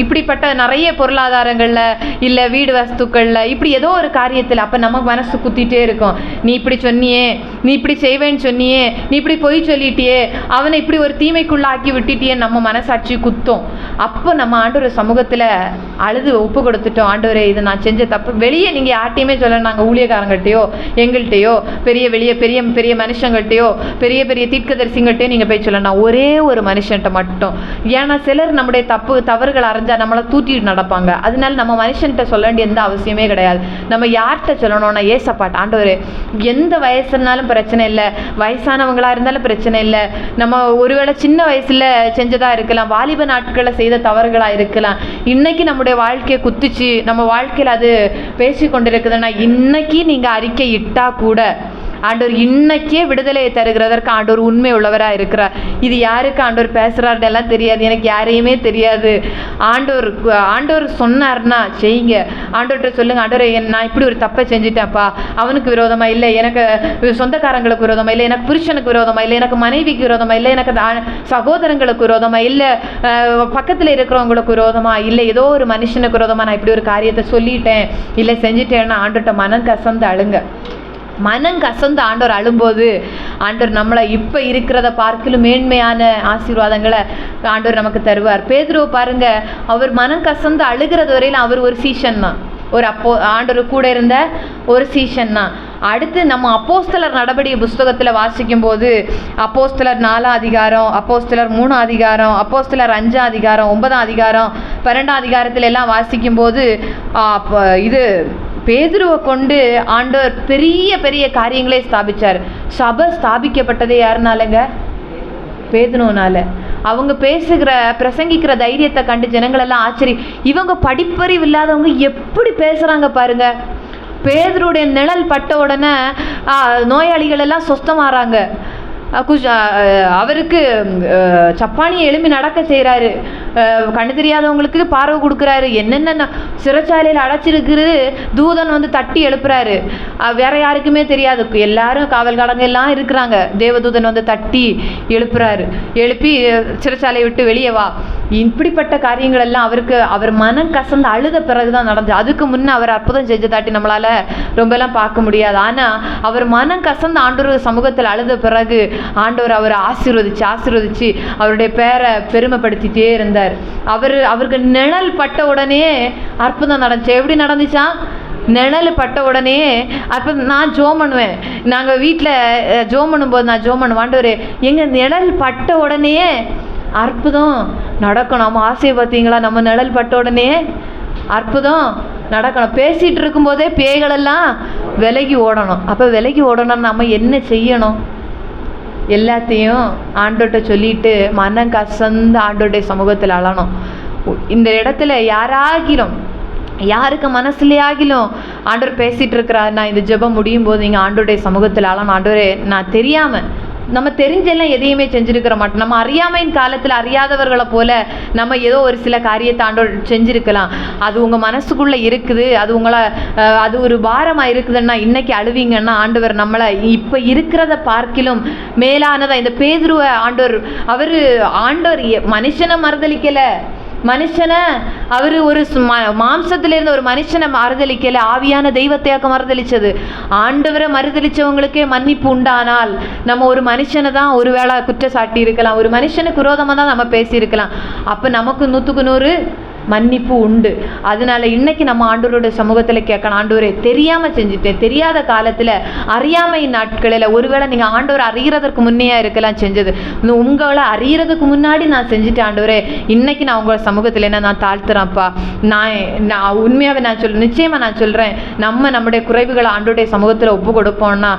இப்படிப்பட்ட நிறைய பொருளாதாரங்களில் இல்லை வீடு வஸ்துக்களில் இப்படி ஏதோ ஒரு காரியத்தில் அப்போ நம்ம மனசு குத்திட்டே இருக்கும். நீ இப்படி சொன்னியே, நீ இப்படி செய்வேன்னு சொன்னியே, நீ இப்படி பொய் சொல்லிட்டியே, அவனை இப்படி ஒரு தீமைக்குள்ளாக்கி விட்டுட்டியே, நம்ம மனசாட்சி குத்தும். அப்போ நம்ம ஆண்டவர் சமூகத்தில் அழுது ஒப்பு கொடுத்துட்டோம். ஆண்டவரே, இது நான் செஞ்ச தப்பு. வெளியே நீங்கள் யார்ட்டையுமே சொல்ல, நாங்கள் ஊழியக்காரங்கள்ட்டையோ எங்கள்கிட்டையோ பெரிய பெரிய மனுஷங்கள்ட்டையோ பெரிய பெரிய தீர்க்கதரிசிங்கள்ட்டையோ நீங்கள் போய் சொல்லணும். ஒரே ஒரு மனுஷன்ட்ட மட்டும். ஏன்னா சிலர் நம்முடைய தவறுகள் அறிஞ்சா நம்மளை தூட்டிட்டு நடப்பாங்க. அதனால நம்ம மனுஷன்கிட்ட சொல்ல வேண்டிய எந்த அவசியமே கிடையாது. நம்ம யார்கிட்ட சொல்லணும்னா ஏசப்பாட்ட. ஆண்டவரே, எந்த வயசுனாலும் பிரச்சனை இல்லை, வயசானவங்களாக இருந்தாலும் பிரச்சனை இல்லை, நம்ம ஒருவேளை சின்ன வயசில் செஞ்சதாக இருக்கலாம், வாலிப நாட்களில் செய்த தவறுகளாக இருக்கலாம், இன்னைக்கு நம்முடைய வாழ்க்கையை குத்திச்சு நம்ம வாழ்க்கையில் அது பேசி கொண்டிருக்குதுன்னா இன்னைக்கு நீங்கள் அறிக்கை இட்டா கூட ஆண்டவர் இன்னைக்கே விடுதலையை தருகிறதற்கு ஆண்டவர் உண்மை உள்ளவராக இருக்கிறார். இது யாருக்கு ஆண்டவர் பேசுகிறாருன்னெல்லாம் தெரியாது, எனக்கு யாரையுமே தெரியாது. ஆண்டவர் சொன்னார்னா செய்யுங்க. ஆண்டவர்கிட்ட சொல்லுங்க, ஆண்டவர் நான் இப்படி ஒரு தப்பை செஞ்சுட்டேன்ப்பா, அவனுக்கு விரோதமாக இல்லை, எனக்கு சொந்தக்காரங்களுக்கு விரோதமாக இல்லை, எனக்கு புருஷனுக்கு விரோதமாக இல்லை, எனக்கு மனைவிக்கு விரோதமாக இல்லை, எனக்கு சகோதரங்களுக்கு விரோதமாக இல்லை, பக்கத்தில் இருக்கிறவங்களுக்கு விரோதமாக இல்லை, ஏதோ ஒரு மனுஷனுக்கு விரோதமாக நான் இப்படி ஒரு காரியத்தை சொல்லிட்டேன் இல்லை செஞ்சுட்டேன்னா ஆண்டவர்கிட்ட மனம் கசந்து அழுங்க. மனம் கசந்து ஆண்டவர் அழும்போது ஆண்டவர் நம்மளை இப்போ இருக்கிறத பார்க்கலும் மேன்மையான ஆசீர்வாதங்களை ஆண்டவர் நமக்கு தருவார். பேதுருவை பாருங்க, அவர் மனம் கசந்து அழுகிறது வரையில் அவர் ஒரு சீஷன் தான், ஒரு ஆண்டவர் கூட இருந்த ஒரு சீஷன் தான். அடுத்து நம்ம அப்போஸ்தலர் நடபடிக்கை புஸ்தகத்தில் வாசிக்கும் போது அப்போஸ்தலர் 4ஆம் அதிகாரம், அப்போஸ்தலர் 3ஆம் அதிகாரம், அப்போஸ்தலர் 5ஆம் அதிகாரம், 9ஆம் அதிகாரம், 12ஆம் அதிகாரத்தில் எல்லாம் வாசிக்கும் போது இது பேதுருவை கொண்டு ஆண்டவர் பெரிய பெரிய காரியங்களே ஸ்தாபிச்சார். சபை ஸ்தாபிக்கப்பட்டதே யாருனாலங்க? பேதுருவனால. அவங்க பிரசங்கிக்கிற தைரியத்தை கண்டு ஜனங்களெல்லாம் ஆச்சரியம். இவங்க படிப்பறிவு இல்லாதவங்க எப்படி பேசுகிறாங்க பாருங்க. பேதுருடைய நிழல் பட்ட உடனே நோயாளிகள் எல்லாம் சொஸ்தமாகறாங்க. அவருக்கு சப்பானியை எழுப்பி நடக்க செய்கிறாரு, கண்ணு தெரியாதவங்களுக்கு பார்வை கொடுக்குறாரு, என்னென்ன சிறைச்சாலையில் அடைச்சிருக்கிறது தூதன் வந்து தட்டி எழுப்புறாரு, வேற யாருக்குமே தெரியாது, எல்லாரும் காவல் கடங்க எல்லாம் இருக்கிறாங்க, தேவதூதன் வந்து தட்டி எழுப்புறாரு, எழுப்பி சிறைச்சாலையை விட்டு வெளியே வா. இப்படிப்பட்ட காரியங்கள் எல்லாம் அவர் மனம் கசந்து அழுத பிறகுதான் நடந்தது. அதுக்கு முன்னே அவர் அற்புதம் செஞ்ச தாட்டி நம்மளால ரொம்பலாம் பார்க்க முடியாது. ஆனால் அவர் மனம் கசந்து ஆண்டவர் சமூகத்தில் அழுத பிறகு ஆண்டவர் அவரை ஆசீர்வதிச்சு அவருடைய பேரை பெருமைப்படுத்திட்டே இருந்தார். அவருக்கு நிழல் பட்ட உடனே அற்புதம் நடந்துச்சு. எப்படி நடந்துச்சா? நிழல் பட்ட உடனே அப்போ நான் ஜோம் பண்ணுவேன். நாங்கள் வீட்டில் ஜோம் பண்ணும்போது நான் ஜோம் பண்ணுவேன், ஆண்டவரே எங்கள் நிழல் பட்ட உடனே அற்புதம் நடக்கணும். நம்ம ஆசையை பார்த்தீங்களா? நம்ம நிழல் பட்ட உடனே அற்புதம் நடக்கணும். பேசிகிட்டு இருக்கும்போதே பேய்களெல்லாம் விலகி ஓடணும். அப்போ விலகி ஓடணும் நம்ம என்ன செய்யணும்? எல்லாத்தையும் ஆண்டோட்ட சொல்லிட்டு மனம் கசந்து ஆண்டோடைய சமூகத்தில் அழணும். இந்த இடத்துல யாருக்கு மனசுலையாகிலும் ஆண்டவர் பேசிகிட்டு இருக்கிறார், நான் இந்த ஜெபம் முடியும் போது நீங்கள் ஆண்டோடைய சமூகத்தில் அழணும். ஆண்டவரே, நான் தெரியாமல், நம்ம தெரிஞ்செல்லாம் எதையுமே செஞ்சுருக்கிற மாட்டோம். நம்ம அறியாமையின் காலத்தில் அறியாதவர்களை போல நம்ம ஏதோ ஒரு சில காரியத்தை ஆண்டவர் செஞ்சுருக்கலாம். அது உங்கள் மனசுக்குள்ளே இருக்குது, அது ஒரு பாரமாக இருக்குதுன்னா இன்னைக்கு அழுவீங்கன்னா ஆண்டவர் நம்மளை இப்போ இருக்கிறத பார்க்கிலும் மேலானதாக இந்த பேதுருவை ஆண்டவர் மனுஷனை மறுதளிக்கலை, மனுஷனை அவர் ஒரு மாம்சத்தில் இருந்த ஒரு மனுஷனை மறுதளிக்கலை, ஆவியான தெய்வத்தையாக்க மறுதளிச்சது. ஆண்டவரை மறுதளிச்சவங்களுக்கே மன்னிப்பு உண்டானால் நம்ம ஒரு மனுஷனை தான் ஒரு வேளை குற்றச்சாட்டி இருக்கலாம், ஒரு மனுஷனுக்கு விரோதமாக தான் நம்ம பேசியிருக்கலாம். அப்போ நமக்கு 100க்கு 100 மன்னிப்பு உண்டு. அதனால இன்னைக்கு நம்ம ஆண்டவருடைய சமூகத்தில் கேட்கணும், ஆண்டவரே தெரியாமல் செஞ்சுட்டேன், தெரியாத காலத்தில் அறியாமை நாட்களில் ஒருவேளை நீங்கள் ஆண்டவர் அறிகிறதுக்கு முன்னையா இருக்கலாம் செஞ்சது, உங்களை அறிகிறதுக்கு முன்னாடி நான் செஞ்சுட்டேன் ஆண்டவரே, இன்னைக்கு நான் உங்களோட சமூகத்தில் என்ன நான் தாழ்த்துறேன்ப்பா. நான் உண்மையாகவே நிச்சயமாக நான் சொல்கிறேன், நம்முடைய குறைவுகளை ஆண்டவருடைய சமூகத்தில் ஒப்பு கொடுப்போம்னா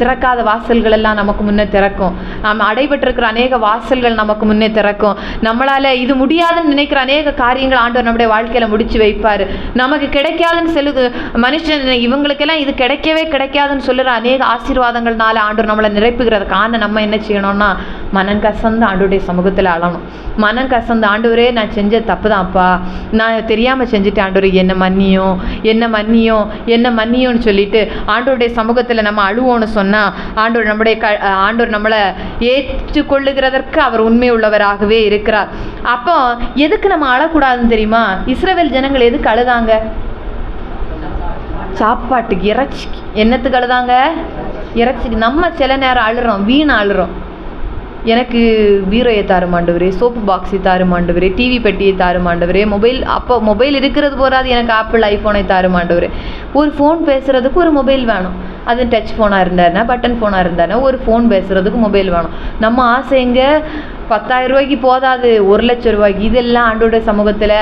திறக்காத வாசல்கள் எல்லாம் நமக்கு முன்னே திறக்கும். நம்ம அடைபட்டிருக்கிற அநேக வாசல்கள் நமக்கு முன்னே திறக்கும். நம்மளால் இது முடியாதுன்னு நினைக்கிற அநேக காரியங்கள் ஆண்டவர் நம்முடைய வாழ்க்கையில் முடிச்சு வைப்பார். நமக்கு கிடைக்காதுன்னு மனுஷன் இவங்களுக்கெல்லாம் இது கிடைக்கவே கிடைக்காதுன்னு சொல்லுற அநேக ஆசீர்வாதங்கள்னால ஆண்டவர் நம்மளை நிரப்புகிறது. காரணம் நம்ம என்ன செய்யணும்னா மனம் கசந்து ஆண்டவருடைய சமூகத்தில் அழணும். மனம் கசந்து, ஆண்டவரே நான் செஞ்ச தப்பு தான்ப்பா, நான் தெரியாமல் செஞ்சுட்டு ஆண்டவரே என்ன மன்னியும் என்ன மன்னியும் என்ன மன்னியும்னு சொல்லிட்டு ஆண்டவருடைய சமூகத்தில் நம்ம அழுவோன்னு சொன்னால் ஆண்டவர் நம்மளை ஏற்றுக்கொள்ளுகிறதற்கு அவர் உண்மை உள்ளவராகவே இருக்கிறார். அப்போ எதுக்கு நம்ம அழக்கூடாதுன்னு தெரியுமா? இஸ்ரவேல் ஜனங்கள் எதுக்கு அழுதாங்க? சாப்பாட்டுக்கு, இறைச்சிக்கு. என்னத்துக்கு அழுதாங்க? இறைச்சிக்கு. நம்ம சில நேரம் அழுறோம், வீண் அழுறோம். எனக்கு பீரோயை தாருமாண்டவரே, சோப்பு பாக்ஸை தாருமாண்டவரே, டிவி பெட்டியை தாருமாண்டவரே, மொபைல் இருக்கிறது போராது, எனக்கு ஆப்பிள் ஐஃபோனை தாருமாண்டவரே. ஒரு ஃபோன் பேசுகிறதுக்கு ஒரு மொபைல் வேணும். அது டச் ஃபோனாக இருந்தாருன்னா, பட்டன் ஃபோனாக இருந்தாருன்னா, ஒரு ஃபோன் பேசுகிறதுக்கு மொபைல் வேணும். நம்ம ஆசை எங்கே? 10,000 ரூபாய்க்கு போதாது, 1,00,000 ரூபாய்க்கு. இதெல்லாம் ஆண்டோட சமூகத்தில்,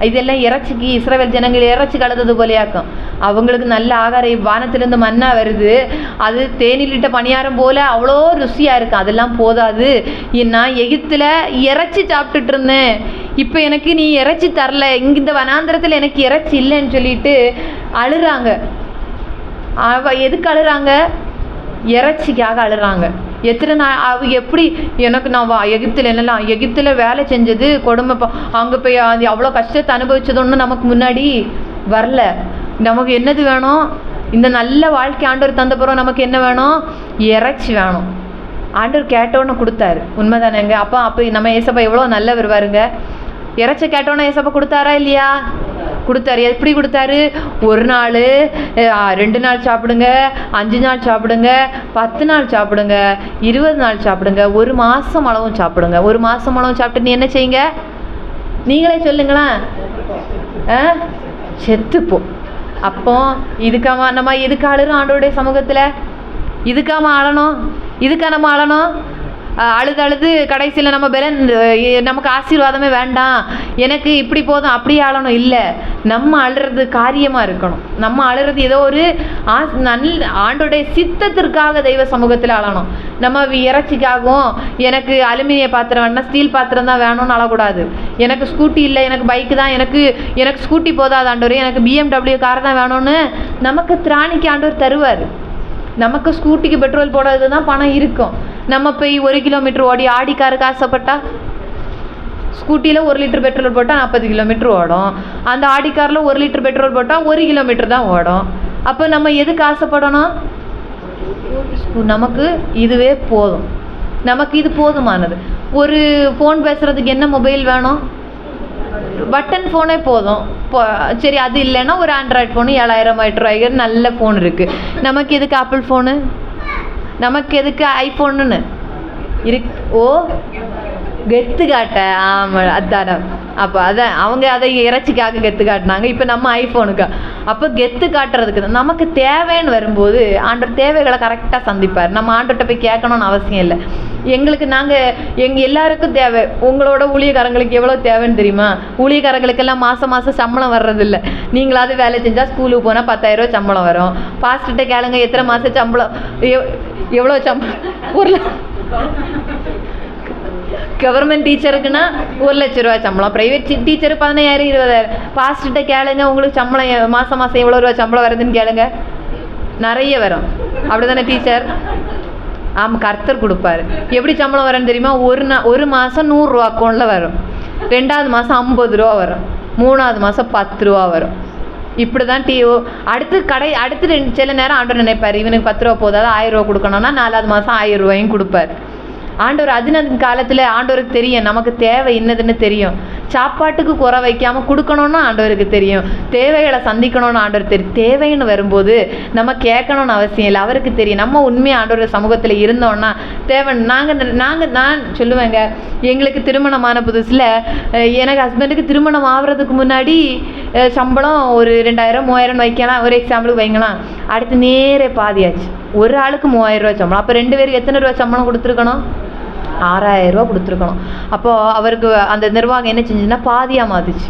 இதெல்லாம் இறைச்சிக்கு. இஸ்ரவேல் ஜனங்கள் இறைச்சி கலந்தது போலையாக்கும். அவங்களுக்கு நல்ல ஆகாரம், வானத்திலிருந்து மன்னா வருது, அது தேனிலிட்ட பணியாரம் போல அவ்வளோ ருசியாக இருக்கும். அதெல்லாம் போதாது, நான் எகிப்தில் இறைச்சி சாப்பிட்டுட்டு இருந்தேன், இப்போ எனக்கு நீ இறைச்சி தரல, இந்த வனாந்திரத்தில் எனக்கு இறைச்சி இல்லைன்னு சொல்லிட்டு அழுறாங்க. எதுக்கு அழுறாங்க? இறைச்சிக்காக அழுறாங்க. எத்தனை நாள் எப்படி எனக்கு நான் எகிப்தில் என்னெல்லாம் எகிப்தில் வேலை செஞ்சது கொடுமை, அங்கே போய் அவ்வளோ கஷ்டத்தை அனுபவிச்சது ஒன்றும் நமக்கு முன்னாடி வரல. நமக்கு என்னது வேணும்? இந்த நல்ல வாழ்க்கை ஆண்டவர் தந்த பிறகு நமக்கு என்ன வேணும்? இறைச்சி வேணும். ஆண்டவர் கேட்டோன்னு கொடுத்தாரு. உண்மைதானேங்க? அப்போ நம்ம ஏசப்பா எவ்வளோ நல்லவர் பாருங்க. இறைச்சி கேட்டோன்னே ஏசப்பா கொடுத்தாரா இல்லையா? கொடுத்தாரு. எப்படி கொடுத்தாரு? 1 நாள், 2 நாள் சாப்பிடுங்க, 5 நாள் சாப்பிடுங்க, 10 நாள் சாப்பிடுங்க, 20 நாள் சாப்பிடுங்க, 1 மாதம் அளவும் சாப்பிடுங்க. 1 மாதம் அளவும் சாப்பிட்டு நீ என்ன செய்யுங்க? நீங்களே சொல்லுங்களேன். செத்துப்போ. அப்போ இதுக்காம நம்ம எதுக்கு அழுறோம் ஆண்டவருடைய சமூகத்தில்? இதுக்காம ஆளணும்? இதுக்கா நம்ம ஆளணும்? அழுது கடைசியில் நம்ம நமக்கு ஆசீர்வாதமே வேண்டாம், எனக்கு இப்படி போதும், அப்படி ஆளணும். இல்லை, நம்ம அழுறது காரியமாக இருக்கணும். நம்ம அழுறது ஏதோ ஒரு ஆண்டோடைய சித்தத்திற்காக தெய்வ சமூகத்தில் அழணும். நம்ம இறைச்சிக்காகவும் எனக்கு அலுமினிய பாத்திரம் வேணா, ஸ்டீல் பாத்திரம் தான் வேணும்னு அழக்கூடாது. எனக்கு ஸ்கூட்டி இல்லை, எனக்கு பைக்கு தான், எனக்கு ஸ்கூட்டி போதாது ஆண்டவர், எனக்கு BMW கார் தான் வேணும்னு நமக்கு திராணிக்கு ஆண்டவர் தருவார். நமக்கு ஸ்கூட்டிக்கு பெட்ரோல் போடாது தான் பணம் இருக்கும். நம்ம போய் 1 கிலோமீட்டர் ஓடி ஆடி காருக்கு ஆசைப்பட்டா, ஸ்கூட்டியில் 1 லிட்டர் பெட்ரோல் போட்டால் 40 கிலோமீட்டர் ஓடும். அந்த ஆடி காரில் 1 லிட்டர் பெட்ரோல் போட்டால் 1 கிலோமீட்டர் தான் ஓடும். அப்போ நம்ம எதுக்கு ஆசைப்படணும்? நமக்கு இதுவே போதும், நமக்கு இது போதுமானது. ஒரு ஃபோன் பேசுகிறதுக்கு என்ன மொபைல் வேணும்? பட்டன் ஃபோனே போதும். சரி, அது இல்லைன்னா ஒரு ஆண்ட்ராய்டு ஃபோனு 7,000 ரூபாய்க்கு நல்ல ஃபோன் இருக்குது. நமக்கு எதுக்கு ஆப்பிள் ஃபோனு? நமக்கு எதுக்கு ஐஃபோனுன்னு ஓ கெத்து காட்ட. ஆமாம், அதான. அப்போ அதான் அவங்க அதை இறைச்சிக்காக கெத்து காட்டினாங்க. இப்போ நம்ம ஐஃபோனுக்கா? அப்போ கெத்து காட்டுறதுக்கு தான். நமக்கு தேவைன்னு வரும்போது ஆண்டவர் தேவைகளை கரெக்டாக சந்திப்பார். நம்ம ஆண்டவர்கிட்ட போய் கேட்கணும்னு அவசியம் இல்லை. எங்கள் எல்லாருக்கும் தேவை. உங்களோட ஊழியக்காரங்களுக்கு எவ்வளோ தேவைன்னு தெரியுமா? ஊழியக்காரங்களுக்கெல்லாம் மாதம் சம்பளம் வர்றதில்லை. நீங்களாவது வேலை செஞ்சால் ஸ்கூலுக்கு போனால் 10,000 ரூபா சம்பளம் வரும். பாஸ்டர்கிட்ட கேளுங்க எத்தனை மாதம் சம்பளம், எவ்வளோ சம்பளம்? கவர்மெண்ட் டீச்சருக்குன்னா 1,00,000 ரூபா சம்பளம், ப்ரைவேட் டீச்சரு 15,000 20,000. பாஸ்டர்கிட்ட கேளுங்க உங்களுக்கு சம்பளம் மாதம் எவ்வளோ ரூபா சம்பளம் வருதுன்னு கேளுங்க, நிறைய வரும். அப்படி தானே டீச்சர்? ஆமாம், கர்த்தர் கொடுப்பாரு. எப்படி சம்பளம் வரும்னு தெரியுமா? ஒரு மாதம் 100 ரூபா அக்கௌண்ட்டில் வரும், 2வது மாதம் 50 ரூபா வரும், 3வது மாதம் 10 ரூபா வரும். இப்படி தான் அடுத்து சில நேரம் ஆண்டவர் நினைப்பார், இவனுக்கு 10 ரூபா போதாது 1000 ரூபா கொடுக்கணும்னா 4வது மாதம் 1000 ரூபாயும் கொடுப்பார் ஆண்டவர். அது காலத்தில் ஆண்டவருக்கு தெரியும் நமக்கு தேவை என்னதுன்னு தெரியும். சாப்பாட்டுக்கு குறை வைக்காமல் கொடுக்கணும்னு ஆண்டவருக்கு தெரியும். தேவைகளை சந்திக்கணும்னு ஆண்டவர் தெரியும். தேவைன்னு வரும்போது நம்ம கேட்கணும்னு அவசியம் இல்லை, அவருக்கு தெரியும். நம்ம உண்மையாக ஆண்டவர் சமூகத்தில் இருந்தோம்னா தேவை. நான் சொல்லுவேங்க, எங்களுக்கு திருமணமான புதுசில் எனக்கு ஹஸ்பண்டுக்கு திருமணம் ஆகுறதுக்கு முன்னாடி சம்பளம் ஒரு 2,000 3,000 வைக்கலாம், ஒரு எக்ஸாம்பிளுக்கு வைங்களாம். அடுத்து நேரே பாதியாச்சு, ஒரு ஆளுக்கு 3,000 ரூபா சம்பளம். அப்போ 2 பேருக்கு எத்தனை ரூபா சம்பளம் கொடுத்துருக்கணும்? 6,000 ரூபா கொடுத்துருக்கணும். அப்போது அவருக்கு அந்த நிர்வாகம் என்ன செஞ்சுன்னா பாதியாக மாற்றிச்சு.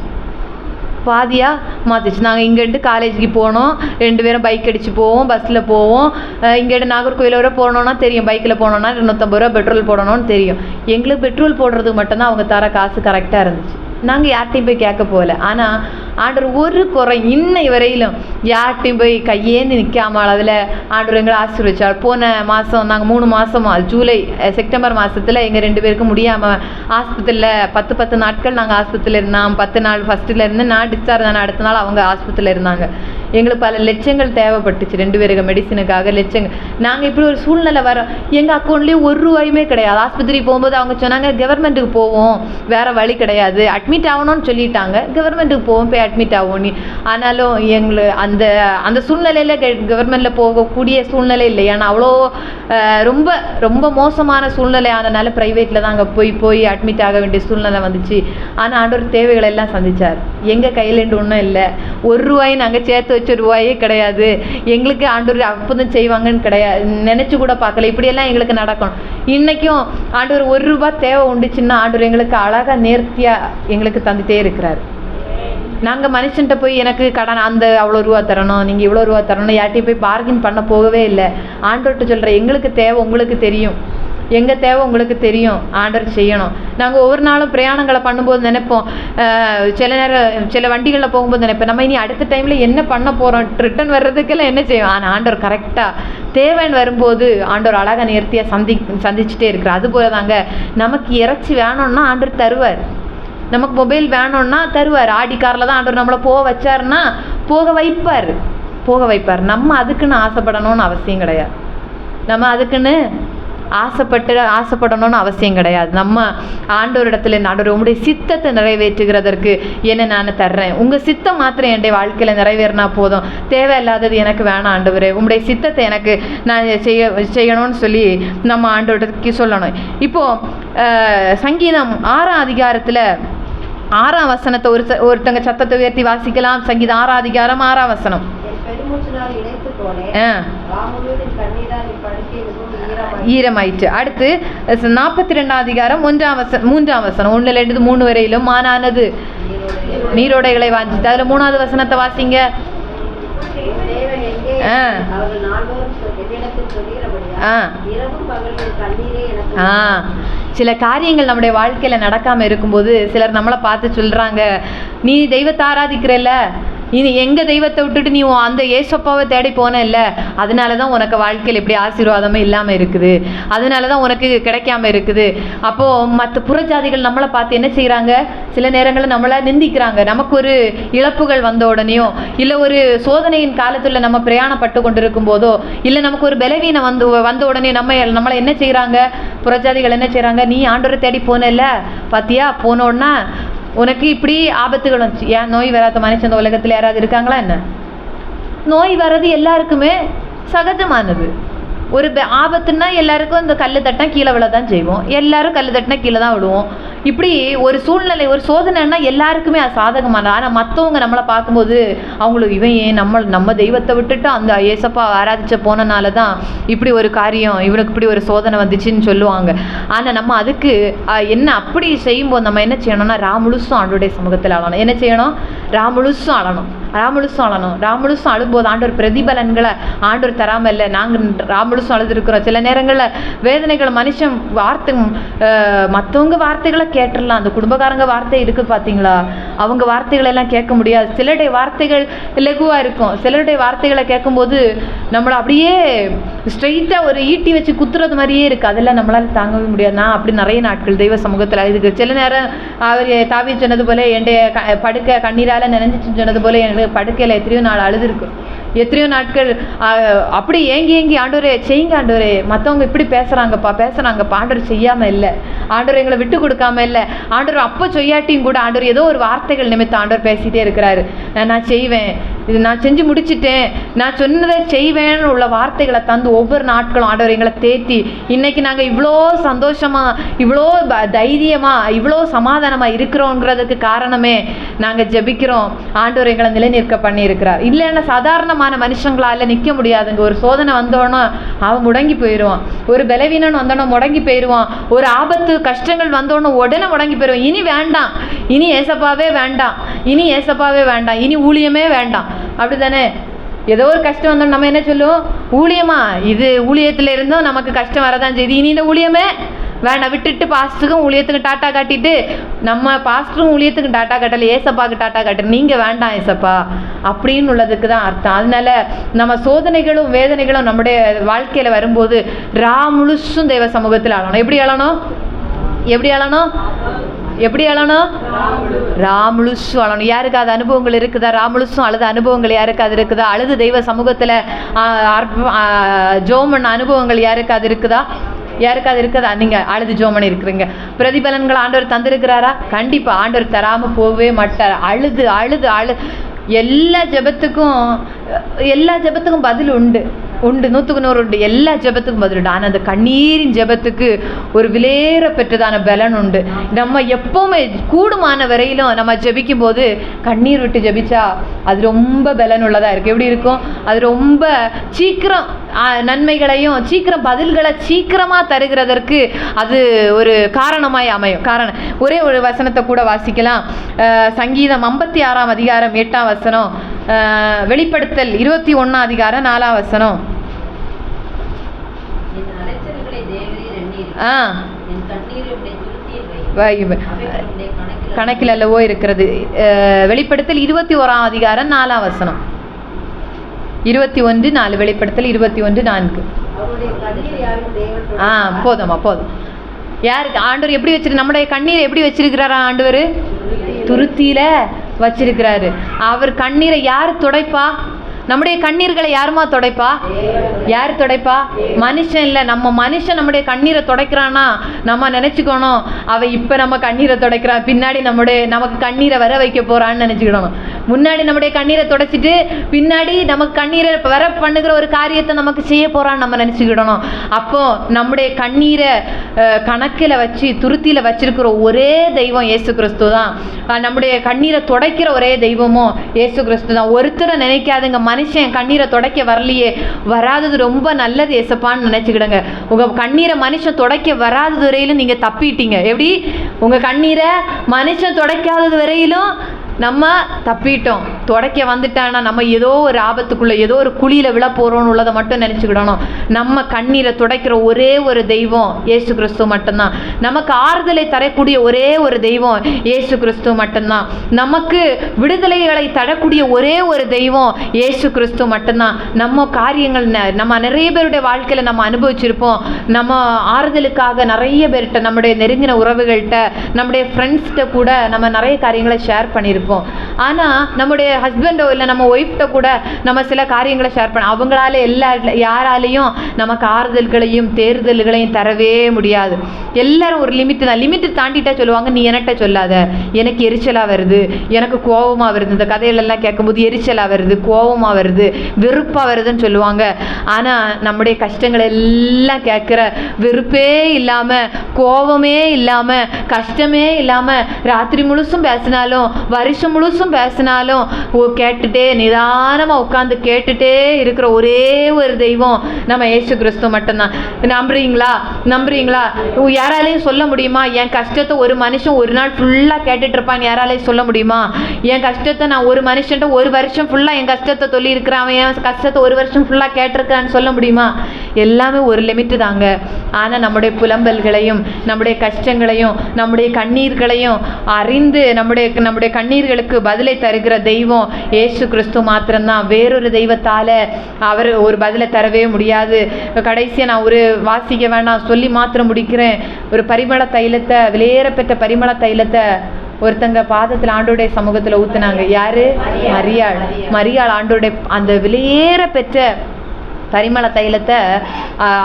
நாங்கள் இங்கேட்டு காலேஜுக்கு போனோம், 2 பேரும் பைக் அடித்து போவோம், பஸ்ஸில் போவோம். இங்கேட்டு நாகர்கோவில் வரை போனோன்னா தெரியும், பைக்கில் போனோன்னா 250 ரூபா பெட்ரோல் போடணும்னு தெரியும். எங்களுக்கு பெட்ரோல் போடுறதுக்கு மட்டும்தான் அவங்க தர காசு கரெக்டாக இருந்துச்சு. நாங்கள் யார்கிட்டையும் போய் கேட்க போகல. ஆனால் ஆண்டவர் ஒரு குறை இன்னை வரையிலும் யார்கிட்டையும் போய் கையேந்து நிற்காம அளவில் ஆண்டவர் எங்களை ஆசீர்வதிச்சார். போன மாதம் நாங்கள் 3 மாதமா செப்டம்பர் மாதத்தில் எங்கள் 2 பேருக்கும் முடியாமல் ஆஸ்பத்திரியில் 10 நாட்கள் நாங்கள் ஆஸ்பத்திரியில் இருந்தோம். 10 நாள் ஃபஸ்ட்டில் இருந்து நான் டிஸ்சார்ஜ் ஆன அடுத்த நாள் அவங்க ஆஸ்பத்திரியில் இருந்தாங்க. எங்களுக்கு பல லட்சங்கள் தேவைப்பட்டுச்சு 2 பேருக்கு மெடிசனுக்காக லட்சங்கள். நாங்கள் இப்படி ஒரு சூழ்நிலை வரோம். எங்கள் அக்கௌண்ட்லேயும் ₹1 கிடையாது. ஆஸ்பத்திரி போகும்போது அவங்க சொன்னாங்க கவர்மெண்ட்டுக்கு போவோம், வேறு வழி கிடையாது, அட்மிட் ஆகணும்னு சொல்லிட்டாங்க, கவர்மெண்ட்டுக்கு போவோம், போய் அட்மிட் ஆகும் நீ. ஆனாலும் எங்களுக்கு அந்த அந்த சூழ்நிலையில் கவர்மெண்ட்டில் போகக்கூடிய சூழ்நிலை இல்லை. ஏன்னா அவ்வளோ ரொம்ப ரொம்ப மோசமான சூழ்நிலை ஆனதுனால ப்ரைவேட்டில் தான் அங்கே போய் அட்மிட் ஆக வேண்டிய சூழ்நிலை வந்துச்சு. ஆனால் ஆண்டவர் தேவைகளை எல்லாம் சந்தித்தார். எங்கள் கையிலேருந்து ஒன்றும் இல்லை, ₹1 நாங்கள் சேர்த்து வச்ச ரூபாயே கிடையாது. எங்களுக்கு ஆண்டவர் அப்போதான் செய்வாங்கன்னு கிடையாது, நினச்சி கூட பார்க்கல. இப்படியெல்லாம் எங்களுக்கு நடக்கணும். இன்றைக்கும் ஆண்டவர் ₹1 தேவை உண்டுச்சுன்னா ஆண்டவர் எங்களுக்கு அழகாக நேர்த்தியாக எங்களுக்கு தந்துகிட்டே இருக்கிறார். நாங்கள் மனுஷன்ட்ட போய் எனக்கு கடன் அந்த அவ்வளோ ரூபா தரணும், நீங்கள் இவ்வளோ ரூபா தரணும், யார்ட்டையும் போய் பார்கின் பண்ண போகவே இல்லை. ஆண்டவர்கிட்ட சொல்கிறேன், எங்களுக்கு தேவை உங்களுக்கு தெரியும், எங்கள் தேவை உங்களுக்கு தெரியும், ஆண்டவர் செய்யணும். நாங்கள் ஒவ்வொரு நாளும் பிரயாணங்களை பண்ணும்போது நினைப்போம், சில நேரம் சில வண்டிகளில் போகும்போது நினைப்போம் நம்ம இனி அடுத்த டைமில் என்ன பண்ண போகிறோம், ரிட்டன் வர்றதுக்கெல்லாம் என்ன செய்வோம். ஆனால் ஆண்டவர் கரெக்டாக தேவைன்னு வரும்போது ஆண்டவர் அழகாக நேர்த்தியாக சந்திச்சுட்டே இருக்கிறார். அதுபோல் தாங்க நமக்கு இறைச்சி வேணும்னா ஆண்டவர் தருவார், நமக்கு மொபைல் வேணும்னா தருவார். ஆடி காரில் தான் ஆண்டவர் நம்மளை போக வச்சாருன்னா போக வைப்பார். நம்ம அதுக்குன்னு ஆசைப்படணும்னு அவசியம் கிடையாது. நம்ம அதுக்குன்னு ஆசைப்படணும்னு அவசியம் கிடையாது. நம்ம ஆண்டவரிடத்துல ஆண்டவர் உங்களுடைய சித்தத்தை நிறைவேற்றுகிறதற்கு என்ன நான் தர்றேன், உங்கள் சித்தம் மாத்திரம் என்னுடைய வாழ்க்கையில் நிறைவேறினா போதும், தேவையில்லாதது எனக்கு வேணாம் ஆண்டவரே, உங்களுடைய சித்தத்தை எனக்கு நான் செய்யணும்னு சொல்லி நம்ம ஆண்டவருக்கு சொல்லணும். இப்போது சங்கீதம் 6ஆம் அதிகாரத்தில் 6ஆம் வசனத்தை ஒருத்தங்க சத்தத்தை உயர்த்தி வாசிக்கலாம். சங்கீதம் 6ஆம் அதிகாரம் 6ஆம் வசனம். ஈரமாயிற்று. அடுத்து 42ஆம் அதிகாரம் 3ஆம் வசனம் 1-3 வரையிலும் மானானது நீரோடைகளை வாஞ்சித்து. அதுல 3ஆவது வசனத்தை வாசிங்க. சில காரியங்கள் நம்முடைய வாழ்க்கையில நடக்காம இருக்கும்போது சிலர் நம்மளை பார்த்து சொல்றாங்க, நீ தெய்வத்தை ஆராதிக்கிறல்ல, இனி எங்கள் தெய்வத்தை விட்டுட்டு நீ அந்த ஏசப்பாவை தேடி போன இல்லை, அதனால தான் உனக்கு வாழ்க்கையில் இப்படி ஆசீர்வாதமே இல்லாமல் இருக்குது, அதனால தான் உனக்கு கிடைக்காம இருக்குது. அப்போது மற்ற புறஜாதிகள் நம்மளை பார்த்து என்ன செய்கிறாங்க, சில நேரங்களில் நம்மளை நிந்திக்கிறாங்க. நமக்கு ஒரு இழப்புகள் வந்த உடனேயோ, இல்லை ஒரு சோதனையின் காலத்தில் நம்ம பிரயாணப்பட்டு கொண்டிருக்கும் போதோ, இல்லை நமக்கு ஒரு பலவீனம் வந்த உடனே நம்மளை என்ன செய்கிறாங்க, புறஜாதிகள் என்ன செய்கிறாங்க, நீ ஆண்டவரை தேடி போனல பார்த்தியா, போனோன்னா உனக்கு இப்படி ஆபத்துகள் வந்துச்சு. ஏன் நோய் வராத மனுஷன் இந்த உலகத்தில் யாராவது இருக்காங்களா என்ன? நோய் வர்றது எல்லாருக்குமே சகஜமானது. ஒரு ஆபத்துன்னா எல்லாருக்கும் இந்த கல் தட்டினா கீழே விழ தான் செய்வோம், எல்லாரும் கல் தட்டினா கீழே தான் விடுவோம். இப்படி ஒரு சூழ்நிலை ஒரு சோதனைன்னா எல்லாருக்குமே அது சாதகமானது. ஆனால் மற்றவங்க நம்மளை பார்க்கும்போது அவங்களுக்கு இவன் ஏன் நம்ம தெய்வத்தை விட்டுட்டு அந்த ஏசப்பா ஆராதிச்ச போனனால தான் இப்படி ஒரு காரியம், இவனுக்கு இப்படி ஒரு சோதனை வந்துச்சுன்னு சொல்லுவாங்க. ஆனால் நம்ம அதுக்கு என்ன அப்படி செய்யும்போது நம்ம என்ன செய்யணும்னா ராமுழுசும் ஆண்டோடைய சமூகத்தில் அழணும். என்ன செய்யணும்? ராமுழுசும் அழணும். ராமுழுசும் அழும்போது ஆண்டவர் பிரதிபலன்களை ஆண்டவர் தராமல் இல்லை, நாங்கள் ராமுழுசும் அழுதுருக்கிறோம். சில நேரங்களில் வேதனைகள் மனுஷன் மற்றவங்க வார்த்தைகளை கேட்டுடலாம், அந்த குடும்பக்காரங்க வார்த்தை இருக்குது பார்த்தீங்களா, அவங்க வார்த்தைகளை எல்லாம் கேட்க முடியாது. சிலருடைய வார்த்தைகள் லெகுவாக இருக்கும், சிலருடைய வார்த்தைகளை கேட்கும்போது நம்மளை அப்படியே ஸ்ட்ரெயிட்டாக ஒரு ஈட்டி வச்சு குத்துறது மாதிரியே இருக்குது, அதெல்லாம் நம்மளால் தாங்கவே முடியாது. நான் அப்படி நிறைய நாட்கள் தெய்வ சமூகத்தில் இதுக்கு சில நேரம் அவர் தாவி சொன்னது போல என்னுடைய படுக்கை கண்ணீரால் நினைஞ்சிச்சு சொன்னது போல எனக்கு படுக்கையில் எத்தனையோ நாள் அழுதுருக்கும், எத்தனையோ நாட்கள் அப்படி ஏங்கி ஆண்டவரே செய்யுங்க ஆண்டவரே, மற்றவங்க இப்படி பேசுகிறாங்கப்பா ஆண்டவர் செய்யாமல் இல்லை, ஆண்டவர் எங்களை விட்டு கொடுக்காம இல்லை, ஆண்டவர் அப்போ செய்யாட்டியும் கூட ஆண்டவர் ஏதோ ஒரு வார்த்தைகள் நிமித்தம் ஆண்டவர் பேசிகிட்டே இருக்கிறாரு. நான் செய்வேன், இது நான் செஞ்சு முடிச்சிட்டேன், நான் சொன்னதை செய்வேன்னு உள்ள வார்த்தைகளை தந்து ஒவ்வொரு நாட்களும் ஆண்டவர் எங்களை தேத்தி இன்னைக்கு நாங்கள் இவ்வளோ சந்தோஷமாக, இவ்வளோ தைரியமாக, இவ்வளோ சமாதானமாக இருக்கிறோங்கிறதுக்கு காரணமே நாங்கள் ஜெபிக்கிறோம், ஆண்டவர் எங்களை நிலைநிற்க பண்ணியிருக்கிறார். இல்லைன்னா சாதாரணமான மனுஷங்களால் நிற்க முடியாதுங்க. ஒரு சோதனை வந்தோன்னா அவன் முடங்கி போயிடுவான், ஒரு பலவீனன் வந்தோன்னா முடங்கி போயிடுவான், ஒரு ஆபத்து கஷ்டங்கள் வந்தோன்னு உடனே முடங்கி போயிடுவான். இனி வேண்டாம், இனி ஏசப்பாவே வேண்டாம், இனி ஊழியமே வேண்டாம். அப்படி தானே? ஏதோ ஒரு கஷ்டம் வந்தோம் நம்ம என்ன சொல்லுவோம், ஊழியமா, இது ஊழியத்தில் இருந்தும் நமக்கு கஷ்டம் வரதான் செய்யுது, இனி இந்த ஊழியமே வேண்டாம், விட்டுட்டு பாஸ்டருக்கும் ஊழியத்துக்கு டாட்டா காட்டிட்டு நம்ம பாஸ்டரும் ஊழியத்துக்கு டாட்டா காட்டல, ஏசப்பாவுக்கு டாட்டா காட்டுற நீங்கள் வேண்டாம் ஏசப்பா அப்படின்னு உள்ளதுக்கு தான் அர்த்தம். அதனால நம்ம சோதனைகளும் வேதனைகளும் நம்முடைய வாழ்க்கையில் வரும்போது முழுசும் தெய்வ சமூகத்தில் அழணும். எப்படி அழணும்? எப்படி அழணும்? எப்படி அழணும்? முழுசும் அழணும். யாருக்கு அது அனுபவங்கள் இருக்குதா? முழுசும் அழுத அனுபவங்கள் யாருக்கு அது இருக்குதா? அழுது தெய்வ சமூகத்தில் ஜெபம் பண்ண அனுபவங்கள் யாருக்கு அது இருக்குதா? யாருக்கு அது இருக்குதா? நீங்கள் அழுது ஜெபம் பண்ணி இருக்கிறீங்க. பிரதிபலன்கள் ஆண்டவர் தந்திருக்கிறாரா? கண்டிப்பாக ஆண்டவர் தராமல் போகவே மாட்டார். அழுது அழுது எல்லா ஜெபத்துக்கும் பதில் உண்டு, 100க்கு 100 உண்டு. எல்லா ஜெபத்துக்கும் பதில் உண்டு. ஆனால் அந்த கண்ணீரின் ஜெபத்துக்கு ஒரு விலையேற பெற்றதான பலன் உண்டு. நம்ம எப்போவுமே கூடுமான வரையிலும் நம்ம ஜெபிக்கும் போது கண்ணீர் விட்டு ஜெபிச்சா அது ரொம்ப பலன் உள்ளதாக இருக்குது. எப்படி இருக்கும்? அது ரொம்ப சீக்கிரம் நன்மைகளையும் சீக்கிரம் பதில்களை சீக்கிரமாக தருகிறதற்கு அது ஒரு காரணமாய் அமையும். ஒரே ஒரு வசனத்தை கூட வாசிக்கலாம். சங்கீதம் 56 அதிகாரம் 8 வசனம், வெளிப்படுத்தல் 21 அதிகாரம் 4 வசனம். கணக்கில் அல்லவோ இருக்கிறது. வெளிப்படுத்தல் 21 அதிகாரம் 4 வசனம். 21:4. வெளிப்படுத்தல் 21:4. போதும். யாருக்கு ஆண்டவர் எப்படி வச்சிருக்கு? நம்முடைய கண்ணீரை எப்படி வச்சிருக்கிறாரா ஆண்டவர்? துருத்தியில வச்சிருக்கிறாரு. அவர் கண்ணீரை யார் துடைப்பா? நம்முடைய கண்ணீர்களை யாருமா துடைப்பா? யார் துடைப்பா? மனுஷன் இல்லை. நம்ம மனுஷன் நம்முடைய கண்ணீரை துடைக்கிறான்னா நம்ம நினச்சிக்கணும், அவள் இப்போ நம்ம கண்ணீரை துடைக்கிறான், பின்னாடி நமக்கு கண்ணீரை வர வைக்க போகிறான்னு நினச்சிக்கிடணும். முன்னாடி நம்முடைய கண்ணீரை துடைச்சிட்டு பின்னாடி நமக்கு கண்ணீரை வர பண்ணுகிற ஒரு காரியத்தை நமக்கு செய்ய போகிறான்னு நம்ம நினச்சிக்கிடணும். அப்போது நம்முடைய கண்ணீரை கணக்கில் வச்சு துருத்தியில் வச்சிருக்கிற ஒரே தெய்வம் இயேசு கிறிஸ்து தான். நம்முடைய கண்ணீரை துடைக்கிற ஒரே தெய்வமும் இயேசு கிறிஸ்து தான். ஒருத்தரை நினைக்காதுங்க, மனுஷன் கண்ணீரை துடைக்க வரலையே, வராதது ரொம்ப நல்லது ஏசப்பான்னு நினைச்சுக்கிடுங்க. உங்க கண்ணீரை மனுஷன் துடைக்க வராதது வரையிலும் நீங்க தப்பிட்டீங்க. எப்படி? உங்க கண்ணீரை மனுஷன் துடைக்காதது வரையிலும் நம்ம தப்பிட்டோம். துடைக்க வந்துட்டான்னா நம்ம ஏதோ ஒரு ஆபத்துக்குள்ளே ஏதோ ஒரு குழியில் விழ போகிறோன்னு உள்ளதை மட்டும் நினச்சிக்கிடணும். நம்ம கண்ணீரை துடைக்கிற ஒரே ஒரு தெய்வம் இயேசு கிறிஸ்து மட்டும்தான். நமக்கு ஆறுதலை தரக்கூடிய ஒரே ஒரு தெய்வம் இயேசு கிறிஸ்து மட்டும்தான். நமக்கு விடுதலைகளை தரக்கூடிய ஒரே ஒரு தெய்வம் இயேசு கிறிஸ்து மட்டும்தான். நம்ம காரியங்கள் நம்ம நிறைய பேருடைய வாழ்க்கையில் நம்ம அனுபவிச்சிருப்போம். நம்ம ஆறுதலுக்காக நிறைய பேர்கிட்ட, நம்முடைய நெருங்கின உறவுகள்கிட்ட, நம்முடைய ஃப்ரெண்ட்ஸ்கிட்ட கூட நம்ம நிறைய காரியங்களை ஷேர் பண்ணியிருப்போம். ஆனால் நம்முடைய ஹஸ்பண்டோ இல்லை நம்ம ஒய்ஃப்கிட்ட கூட நம்ம சில காரியங்களை ஷேர் பண்ண, அவங்களால யாராலையும் நமக்கு ஆறுதல்களையும் தேர்தல்களையும் தரவே முடியாது. எல்லாரும் ஒரு லிமிட்டு தாண்டிட்டா சொல்லுவாங்க, நீ என்கிட்ட சொல்லாத, எனக்கு எரிச்சலாக வருது, எனக்கு கோபமாக வருது. இந்த கதைகளெல்லாம் கேட்கும்போது எரிச்சலாக வருது, கோபமாக வருது, வெறுப்பாக வருதுன்னு சொல்லுவாங்க. ஆனால் நம்முடைய கஷ்டங்கள் எல்லாம் கேட்குற வெறுப்பே இல்லாமல், கோபமே இல்லாமல், கஷ்டமே இல்லாமல், ராத்திரி முழுசும் பேசினாலும் வருஷம் முழுசும் பேசினாலும் கேட்டுட்டே நிதானமாக உட்காந்து கேட்டுட்டே இருக்கிற ஒரே ஒரு தெய்வம் நம்ம இயேசு கிறிஸ்து மட்டும்தான். நம்புறீங்களா? யாராலையும் சொல்ல முடியுமா? என் கஷ்டத்தை ஒரு மனுஷன் ஒரு நாள் ஃபுல்லாக கேட்டுட்டு இருப்பான்னு யாராலையும் சொல்ல முடியுமா? என் கஷ்டத்தை நான் ஒரு மனுஷன்ட்ட ஒரு வருஷம் ஃபுல்லாக என் கஷ்டத்தை சொல்லியிருக்கிறேன், அவன் என் கஷ்டத்தை ஒரு வருஷம் ஃபுல்லாக கேட்டிருக்கிறான்னு சொல்ல முடியுமா? எல்லாமே ஒரு லிமிட்டு தாங்க. ஆனால் நம்முடைய புலம்பல்களையும் நம்முடைய கஷ்டங்களையும் நம்முடைய கண்ணீர்களையும் அறிந்து நம்முடைய கண்ணீர்களுக்கு பதிலை தருகிற தெய்வம் இயேசு கிறிஸ்து மாத்திரம்தான். வேறொரு தெய்வத்தால் அவர் ஒரு பதிலை தரவே முடியாது. கடைசியாக நான் ஒரு வாசிக்க வேண்டாம், சொல்லி மாத்திரம் முடிக்கிறேன். ஒரு பரிமள தைலத்தை, விலையேற பெற்ற பரிமள தைலத்தை ஒருத்தங்க பாதத்தில் ஆண்டோடைய சமூகத்தில் ஊற்றுனாங்க. யாரு? மரியாள். ஆண்டோடைய அந்த விலையேற பெற்ற பரிமள தைலத்தை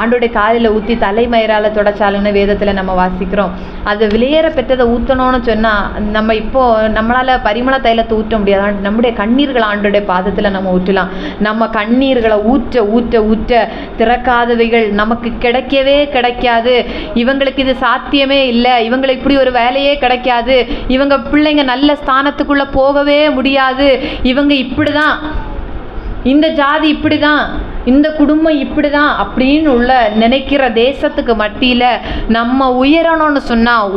ஆண்டோடைய காலில் ஊற்றி தலைமயிரால் தொடச்சாலுன்னு வேதத்தில் நம்ம வாசிக்கிறோம். அது விலையேற பெற்றதை ஊற்றணும்னு சொன்னால் நம்ம இப்போது நம்மளால் பரிமள தைலத்தை ஊற்ற முடியாது. நம்முடைய கண்ணீர்களை ஆண்டோடைய பாதத்தில் நம்ம ஊற்றலாம். நம்ம கண்ணீர்களை ஊற்ற ஊற்ற ஊற்ற திறக்காதவைகள் நமக்கு கிடைக்கவே கிடைக்காது. இவங்களுக்கு இது சாத்தியமே இல்லை, இவங்களுக்கு இப்படி ஒரு வேலையே கிடைக்காது, இவங்க பிள்ளைங்க நல்ல ஸ்தானத்துக்குள்ளே போகவே முடியாது, இவங்க இப்படி தான், இந்த ஜாதி இப்படி தான், இந்த குடும்பம் இப்படிதான் அப்படின்னு உள்ள நினைக்கிற தேசத்துக்கு மத்தியில் நம்ம உயரணும்னு சொன்னால்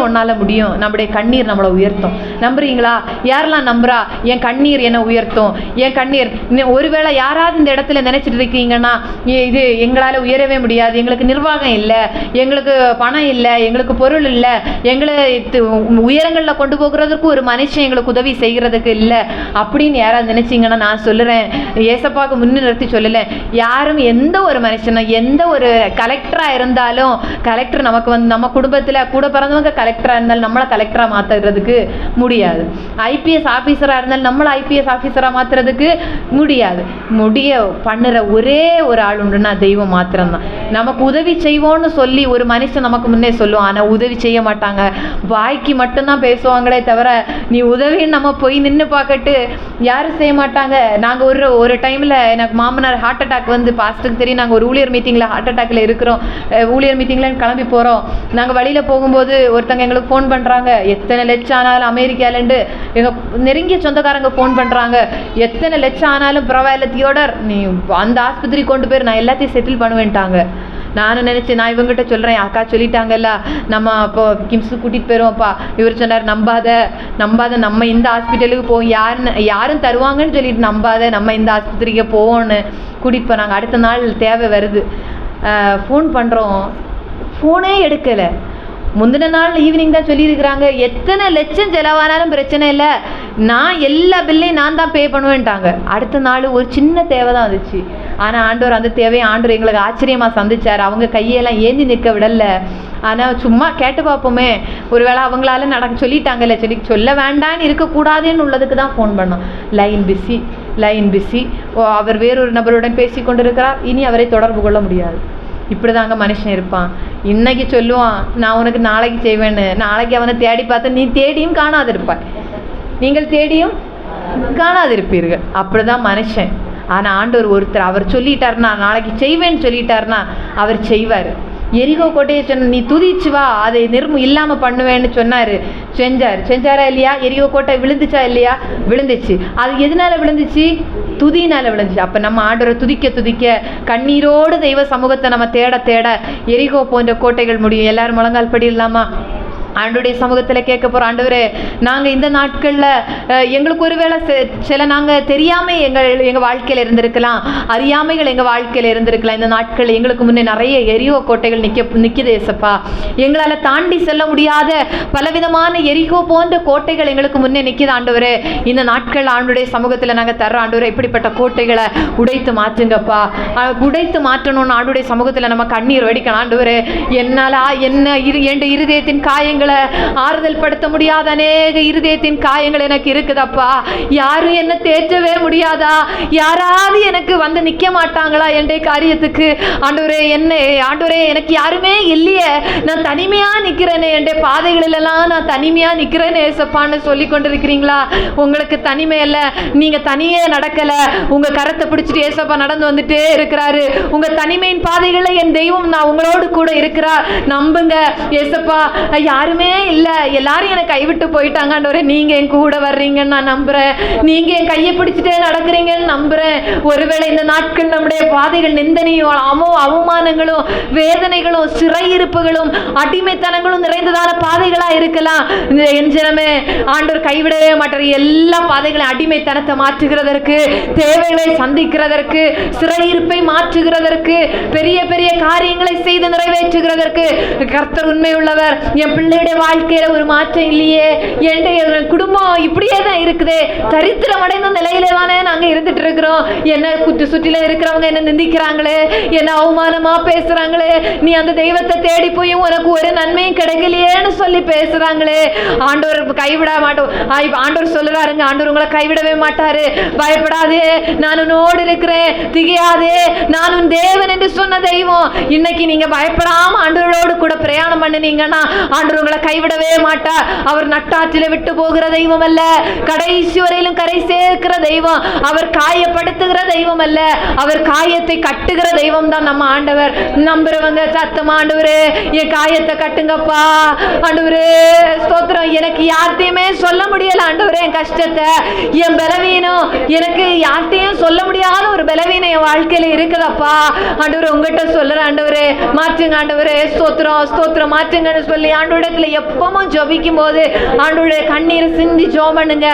ஒன்றால் முடியும். நம்முடைய கண்ணீர் நம்மளை உயர்த்தும். நம்புறீங்களா? யாரெல்லாம் நம்புறா என் கண்ணீர் என்னை உயர்த்தும், என் கண்ணீர். ஒருவேளை யாராவது இந்த இடத்துல நினைச்சிட்டு இருக்கீங்கன்னா, இது எங்களால் உயரவே முடியாது, எங்களுக்கு நிர்வாகம் இல்லை, எங்களுக்கு பணம் இல்லை, எங்களுக்கு பொருள் இல்லை, எங்களை உயரங்களில் கொண்டு போகிறதுக்கு ஒரு மனுஷன் எங்களுக்கு உதவி செய்கிறதுக்கு இல்லை அப்படின்னு யாராவது நினைச்சிங்கன்னா, நான் சொல்லுறேன், ஏசப்பாவுக்கு முன்னிறுத்தி சொல்லலை, யாரும் எந்த ஒரு மனுஷனும் எந்த ஒரு கலெக்டராக இருந்தாலும், கலெக்டர் நமக்கு வந்து நம்ம குடும்பத்தில் கூட பிறந்தவங்க கலெக்டராக இருந்தாலும் நம்மளை கலெக்டராக மாற்றுறதுக்கு முடியாது. ஐபிஎஸ் ஆஃபீஸராக இருந்தாலும் நம்மளை ஐபிஎஸ் ஆஃபீஸராக மாற்றுறதுக்கு முடியாது. பண்ணுற ஒரே ஒரு ஆள் உண்டுன்னா தெய்வம் மாத்திரம்தான். நமக்கு உதவி செய்வோன்னு சொல்லி ஒரு மனுஷன் நமக்கு முன்னே சொல்லுவான், ஆனால் உதவி செய்ய மாட்டாங்க, வாய்க்கு மட்டும்தான் பேசுவாங்களே தவிர நீ உதவின்னு நம்ம போய் நின்று பார்க்கட்டு யாரும் செய்ய மாட்டாங்க. நாங்கள் ஒரு டைமில் எனக்கு மாமனார் ஹார்ட் அட்டாக் வந்து, பாஸ்ட்டுக்கு தெரியும், நாங்கள் ஒரு ஊழியர் மீட்டிங்கில் ஹார்ட் அட்டாக்கில் இருக்கிறோம். ஊழியர் மீட்டிங்கில் கிளம்பி போகிறோம். நாங்கள் வழியில் போகும்போது ஒருத்தங்க எங்களுக்கு ஃபோன் பண்ணுறாங்க, எத்தனை லட்சம் ஆனாலும் அமெரிக்காலேருந்து எங்கள் நெருங்கிய சொந்தக்காரங்க ஃபோன் பண்ணுறாங்க, எத்தனை லட்சம் ஆனாலும் பரவாயில்ல தியோடர், நீ அந்த ஆஸ்பத்திரி கொண்டு போய் நான் எல்லாத்தையும் செட்டில் பண்ணுவேன்ட்டாங்க. நானும் நினச்சேன், நான் இவங்ககிட்ட சொல்கிறேன், அக்கா சொல்லிட்டாங்கல்ல நம்ம அப்போ கிம்ஸுக்கு கூட்டிகிட்டு போயிடுவோம்ப்பா. இவர் சொன்னார், நம்பாத நம்ம இந்த ஹாஸ்பிட்டலுக்கு போவோம், யாரும் தருவாங்கன்னு சொல்லிட்டு நம்பாத, நம்ம இந்த ஆஸ்பத்திரிக்கு போவோன்னு கூட்டிகிட்டு போனாங்க. அடுத்த நாள் தேவை வருது, ஃபோன் பண்ணுறோம், ஃபோனே எடுக்கலை. முந்தின நாள் ஈவினிங் தான் சொல்லியிருக்கிறாங்க, எத்தனை லட்சம் செலவானாலும் பிரச்சனை இல்லை, நான் எல்லா பில்லையும் நான் தான் பே பண்ணுவேன்ட்டாங்க. அடுத்த நாள் ஒரு சின்ன தேவை தான் வந்துச்சு. ஆனால் ஆண்டவர் அந்த தேவையை ஆண்டவர் எங்களுக்கு ஆச்சரியமாக சந்திச்சார். அவங்க கையெல்லாம் ஏந்தி நிற்க விடலை. ஆனால் சும்மா கேட்டு பார்ப்போமே, ஒருவேளை அவங்களால சொல்லிட்டாங்கல்ல, சொல்ல வேண்டான்னு இருக்கக்கூடாதுன்னு உள்ளதுக்கு தான் ஃபோன் பண்ணோம். லைன் பிஸி, அவர் வேறொரு நபருடன் பேசி கொண்டிருக்கிறார், இனி அவரை தொடர்பு கொள்ள முடியாது. இப்படி தாங்க மனுஷன் இருப்பான். இன்னைக்கு சொல்லுவான், நான் உனக்கு நாளைக்கு செய்வேன்னு, நாளைக்கு அவனை தேடி பார்த்து நீ தேடியும் காணாதிருப்பாய், நீங்கள் தேடியும் காணாதிருப்பீர்கள். அப்படிதான் மனுஷன். ஆனால் ஆண்டவர் ஒருத்தர், அவர் சொல்லிட்டாருன்னா, நாளைக்கு செய்வேன்னு சொல்லிட்டாருன்னா அவர் செய்வார். எரிகோ கோட்டையை சொன்ன, நீ துதிச்சு வா, அதை இல்லாமல் பண்ணுவேன்னு சொன்னார், செஞ்சாரா இல்லையா? எரிகோ கோட்டை விழுந்துச்சா இல்லையா? விழுந்துச்சு. அது எதனால விழுந்துச்சு? துதினால விழுந்துச்சு. அப்போ நம்ம ஆண்டவரை துதிக்க கண்ணீரோடு தெய்வ சமூகத்தை நம்ம தேட எரிகோ போன்ற கோட்டைகள் முடியும். எல்லாரும் முழங்கால் படிடலாமா? ஆண்டவருடைய சமூகத்தில் கேட்க போகிறோம், ஆண்டவரே, நாங்கள் இந்த நாட்களில் எங்களுக்கு ஒருவேளை சில நாங்கள் தெரியாமல் எங்கள் வாழ்க்கையில் இருந்திருக்கலாம், அறியாமைகள் எங்கள் வாழ்க்கையில் இருந்திருக்கலாம். இந்த நாட்கள் எங்களுக்கு முன்னே நிறைய எரிகோ கோட்டைகள் நிற்கிது ஏசப்பா. எங்களால் தாண்டி செல்ல முடியாத பலவிதமான எரிகோ போன்ற கோட்டைகள் எங்களுக்கு முன்னே நிற்கிது ஆண்டவரே. இந்த நாட்கள் ஆண்டவருடைய சமூகத்தில் நாங்கள் தர்ற ஆண்டவரே, இப்படிப்பட்ட கோட்டைகளை உடைத்து மாற்றுங்கப்பா. உடைத்து மாற்றணும்னு ஆண்டவருடைய சமூகத்தில் நம்ம கண்ணீர் வடிக்கணும். ஆண்டவரே, என்னால் என் இருதயத்தின் காயங்கள் ஆறுதல் படுத்த முடியாத அநேக இருதயத்தின் காயங்கள் எனக்கு இருக்குதப்பா. யாரும் என்ன தேற்றவே முடியாதா? யாராவது எனக்கு வந்து நிற்க மாட்டாங்களா என்னுடைய காரியத்துக்கு? ஆண்டவரே, எனக்கு யாருமே இல்லையே, நான் தனிமையா நிற்கிறேனே, என்னுடைய பாதைகளிலெல்லாம் நான் தனிமையா நிற்கிறேனே ஏசப்பான்னு சொல்லி கொண்டிருக்கிறீங்களா? உங்களுக்கு தனிமை அல்ல, நீங்க தனியே நடக்கல, உங்க கரத்தை பிடிச்சிட்டு ஏசப்பா நடந்து வந்துட்டே இருக்கிறாரு. உங்க தனிமையின் பாதைகளில் என் தெய்வம் நான் உங்களோடு கூட இருக்கிறார். நம்புங்க ஏசப்பா. யாருமே இல்ல, எல்லாரும் எனக்கு கைவிட்டு போயிட்டாங்க ஆண்டவரே, நீங்க என் கூட வர்றீங்கன்னு நான் நம்புறேன், நீங்க என் கையை பிடிச்சிட்டே நடக்கிறீங்கன்னு நம்புறேன். ஒருவேளை இந்த நாட்கள் நம்முடைய பாதைகள் நிந்தனையும் அவமானங்களும் வேதனைகளும் சிறையிருப்புகளும் அடிமைத்தனங்களும் நிறைந்ததான பாதைகளா இருக்கலாம். என் ஜனமே, ஆண்டவர் கைவிடவே மாட்டார். எல்லா பாதைகளையும் அடிமைத்தனத்தை மாற்றுகிறதற்கு, தேவைகளை சந்திக்கிறதற்கு, சிறையிருப்பை மாற்றுகிறதற்கு, பெரிய பெரிய காரியங்களை செய்து நிறைவேற்றுகிறதற்கு கர்த்தர் உண்மை உள்ளவர். என் பிள்ளையுடைய வாழ்க்கையில ஒரு மாற்றம் இல்லையே, என் குடும்பம் இப்படியே தான் இருக்குது, தரித்திரம் அடைந்த நிலையில தானே நாங்க இருந்துட்டு இருக்கிறோம். என்ன சுற்றில இருக்கிறவங்க என்ன நிந்திக்கிறாங்களே, என்ன அவமானமா பேசுறாங்களே, நீ அந்த தெய்வத்தை தேடி போய் உனக்கு ஒரு நன்மையும் கிடைக்கலையேன்னு சொல்லி பேசுறாங்களே. ஆண்டவர் கைவிட மாட்டோம். ஆண்டவர் சொல்லுறாருங்க, ஆண்டவர் உங்களை கைவிடவே மாட்டாரு. பயப்படாதே, நான் உன்னோடு இருக்கிறேன், திகையாதே, நான் உன் தேவன் என்று சொன்ன தெய்வம். இன்னைக்கு நீங்க பயப்படாம ஆண்டவரோடு கூட பிரயாணம் பண்ணினீங்கன்னா ஆண்டவர் உங்களை கைவிடவே மாட்டார். அவர் நட்டாற்றில விட்டு போகிற தெய்வம் அல்ல, கடைசி வரையிலும் கரை சேர்க்கிற தெய்வம். அவர் காயப்படுத்துகிற தெய்வம் அல்ல, அவர் காயத்தை கட்டுகிற தெய்வம் தான் நம்ம ஆண்டவர். நம்புறவங்க சத்தமா, ஆண்டவரே என் காயத்தை கட்டுங்கப்பா, ஆண்டவரே ஸ்தோத்திரம். எனக்கு யார்கிட்டையுமே சொல்ல முடியல ஆண்டவரே என் கஷ்டத்தை, என் பலவீனம், எனக்கு யார்கிட்டையும் சொல்ல முடியாத ஒரு பலவீனம் என் வாழ்க்கையில இருக்குதப்பா. ஆண்டவரே உங்ககிட்ட சொல்லுற ஆண்டவரே மாற்றுங்க ஆண்டவரே, ஸ்தோத்திரம் ஸ்தோத்திரம் மாற்றுங்கன்னு சொல்லி ஆண்டவரிடத்துல எப்பவும் ஜெபிக்கும் போது ஆண்டவருடைய கண்ணீரை சிந்தி ஜெபம் பண்ணுங்க.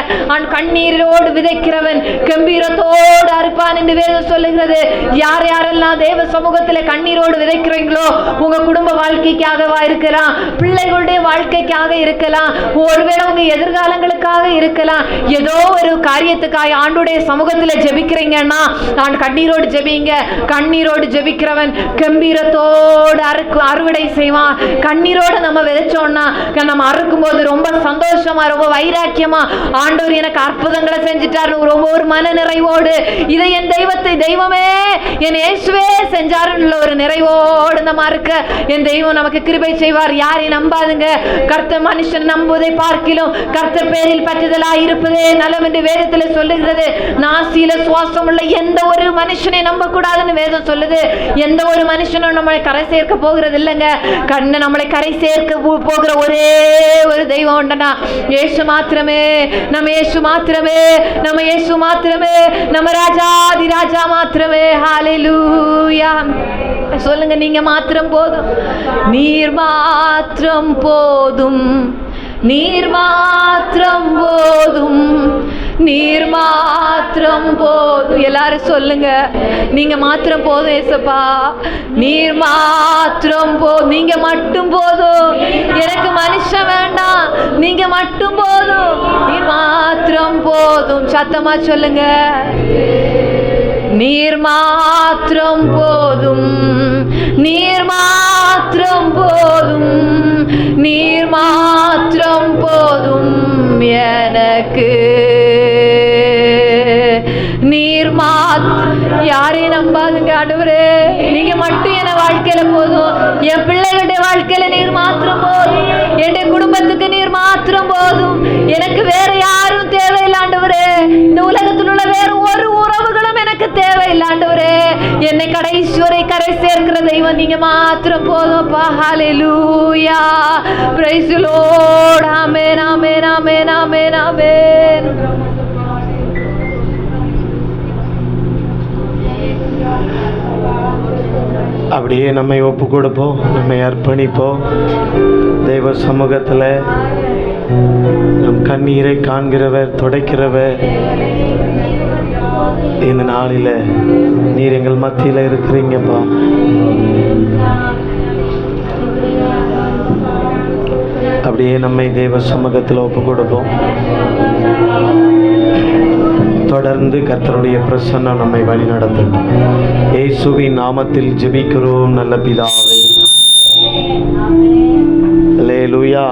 கண்ணீரோடு விதைக்கிறவன் கம்பீரத்தோடு அறுப்பான் என்று வேதம் சொல்லுகிறது. யார் யாரெல்லாம் தேவ சமூகத்தில் கண்ணீரோடு விதைக்கிறீங்களோ, உங்க குடும்ப வாழ்க்கைக்காகவா இருக்கலாம், பிள்ளைகளுடைய வாழ்க்கைக்காக இருக்கலாம், ஒருவேளை உங்க எதிர்காலங்களுக்காக இருக்கலாம், ஏதோ ஒரு காரியத்துக்காக ஆண்டுடைய சமூகத்தில் ஜெபிக்கிறீங்கன்னா கண்ணீரோடு ஜெபிங்க. கண்ணீரோடு ஜெபிக்கிறவன் கம்பீரத்தோடு அறுவடை செய்வான். கண்ணீரோடு நம்ம விதைச்சோம்னா நம்ம அறுக்கும் போது ரொம்ப சந்தோஷமா, ரொம்ப வைராக்கியமா, ஆண்டவர் எனக்கு அற்புதங்களை செஞ்சுட்டாரு ரொம்ப ஒரு மன நிறைவோடு, இதை என் தெய்வமே என் இயேசுவே செஞ்சாருன்னு ஒரு நிறைவோடு நம்ம இருக்க என் தெய்வம் நமக்கு கிருபை செய்வார். யாரையும் நம்பாதுங்க. கர்த்தர் மனுஷன் நம்புவதை பார்க்கிலும் கர்த்தர் பேரில் பற்றுதலா இருப்பதே நலம் என்று வேதத்தில் சொல்லுகிறது. நாசியில சுவாசம் உள்ள எந்த ஒரு மனுஷனை நம்ப கூடாதுன்னு வேதம் சொல்லுது. எந்த ஒரு மனுஷனும் நம்மளை கரை சேர்க்க போகிறது இல்லைங்க. கண்ணு நம்மளை கரை சேர்க்க போகிற ஒரே ஒரு தெய்வம் உண்டனா இயேசு மாத்திரமே. நம்ம இயேசு மாத்திரமே, நம்ம இயேசு மாத்திரமே, நம்ம ராஜாதி ராஜா மாத்திரமே. ஹல்லேலூயா. சொல்லுங்க, நீங்க மாத்திரம் போதும், நீர் மாத்திரம் போதும், நீர் மாத்திரம் போதும், நீர் மாத்திரம் போதும். எல்லாரும் சொல்லுங்க, நீங்க மாத்திரம் போதும் ஏசப்பா, நீர் மாத்திரம் போதும், நீங்க மட்டும் போதும், எனக்கு மனுஷன் வேண்டாம், நீங்க மட்டும் போதும், நீர் மாத்திரம் போதும். சத்தமா சொல்லுங்க, நீர் மாத்திரம் போதும், நீர் மாத்திரம் போதும், நீர் மாத்திரம் போதும் எனக்கு, நீர் யாரையும் நம்பாதுங்க ஆண்டவரே, நீங்க மட்டும் என் வாழ்க்கையில போதும், என் பிள்ளைகளுடைய வாழ்க்கையில நீர் மாத்திரம் போதும், என்னுடைய குடும்பத்துக்கு நீர் மாத்திரம் போதும், எனக்கு வேற யாரும் தேவையில்லை ஆண்டவரே, இந்த உலகத்தில் உள்ள வேற ஒரு உறவுகளும் எனக்கு தேவையில்லை ஆண்டவரே, என்னை கடைசி வரை கரை சேர்க்கிற தெய்வம் நீங்க மாத்திரம் போதும்ப்பா. ஹல்லேலூயா, பிரைஸ் தி லார்ட். ஆமென் ஆமென் ஆமென் ஆமென் ஆமென். அப்படியே நம்மை ஒப்பு கொடுப்போம், நம்மை அர்ப்பணிப்போம் தெய்வ சமூகத்தில். நம் கண்ணீரை காண்கிறவர், துடைக்கிறவர். இந்த நாளில் நீர் எங்கள் மத்தியில் இருக்கிறீங்கப்பா. அப்படியே நம்மை தெய்வ சமூகத்தில் ஒப்பு கொடுப்போம். தொடர்ந்து கர்த்தருடைய பிரசன்னம் நம்மை வழி நடத்தும். இயேசுவின் நாமத்தில் ஜெபிக்கிறோம் நல்ல பிதாவே. அல்லேலூயா.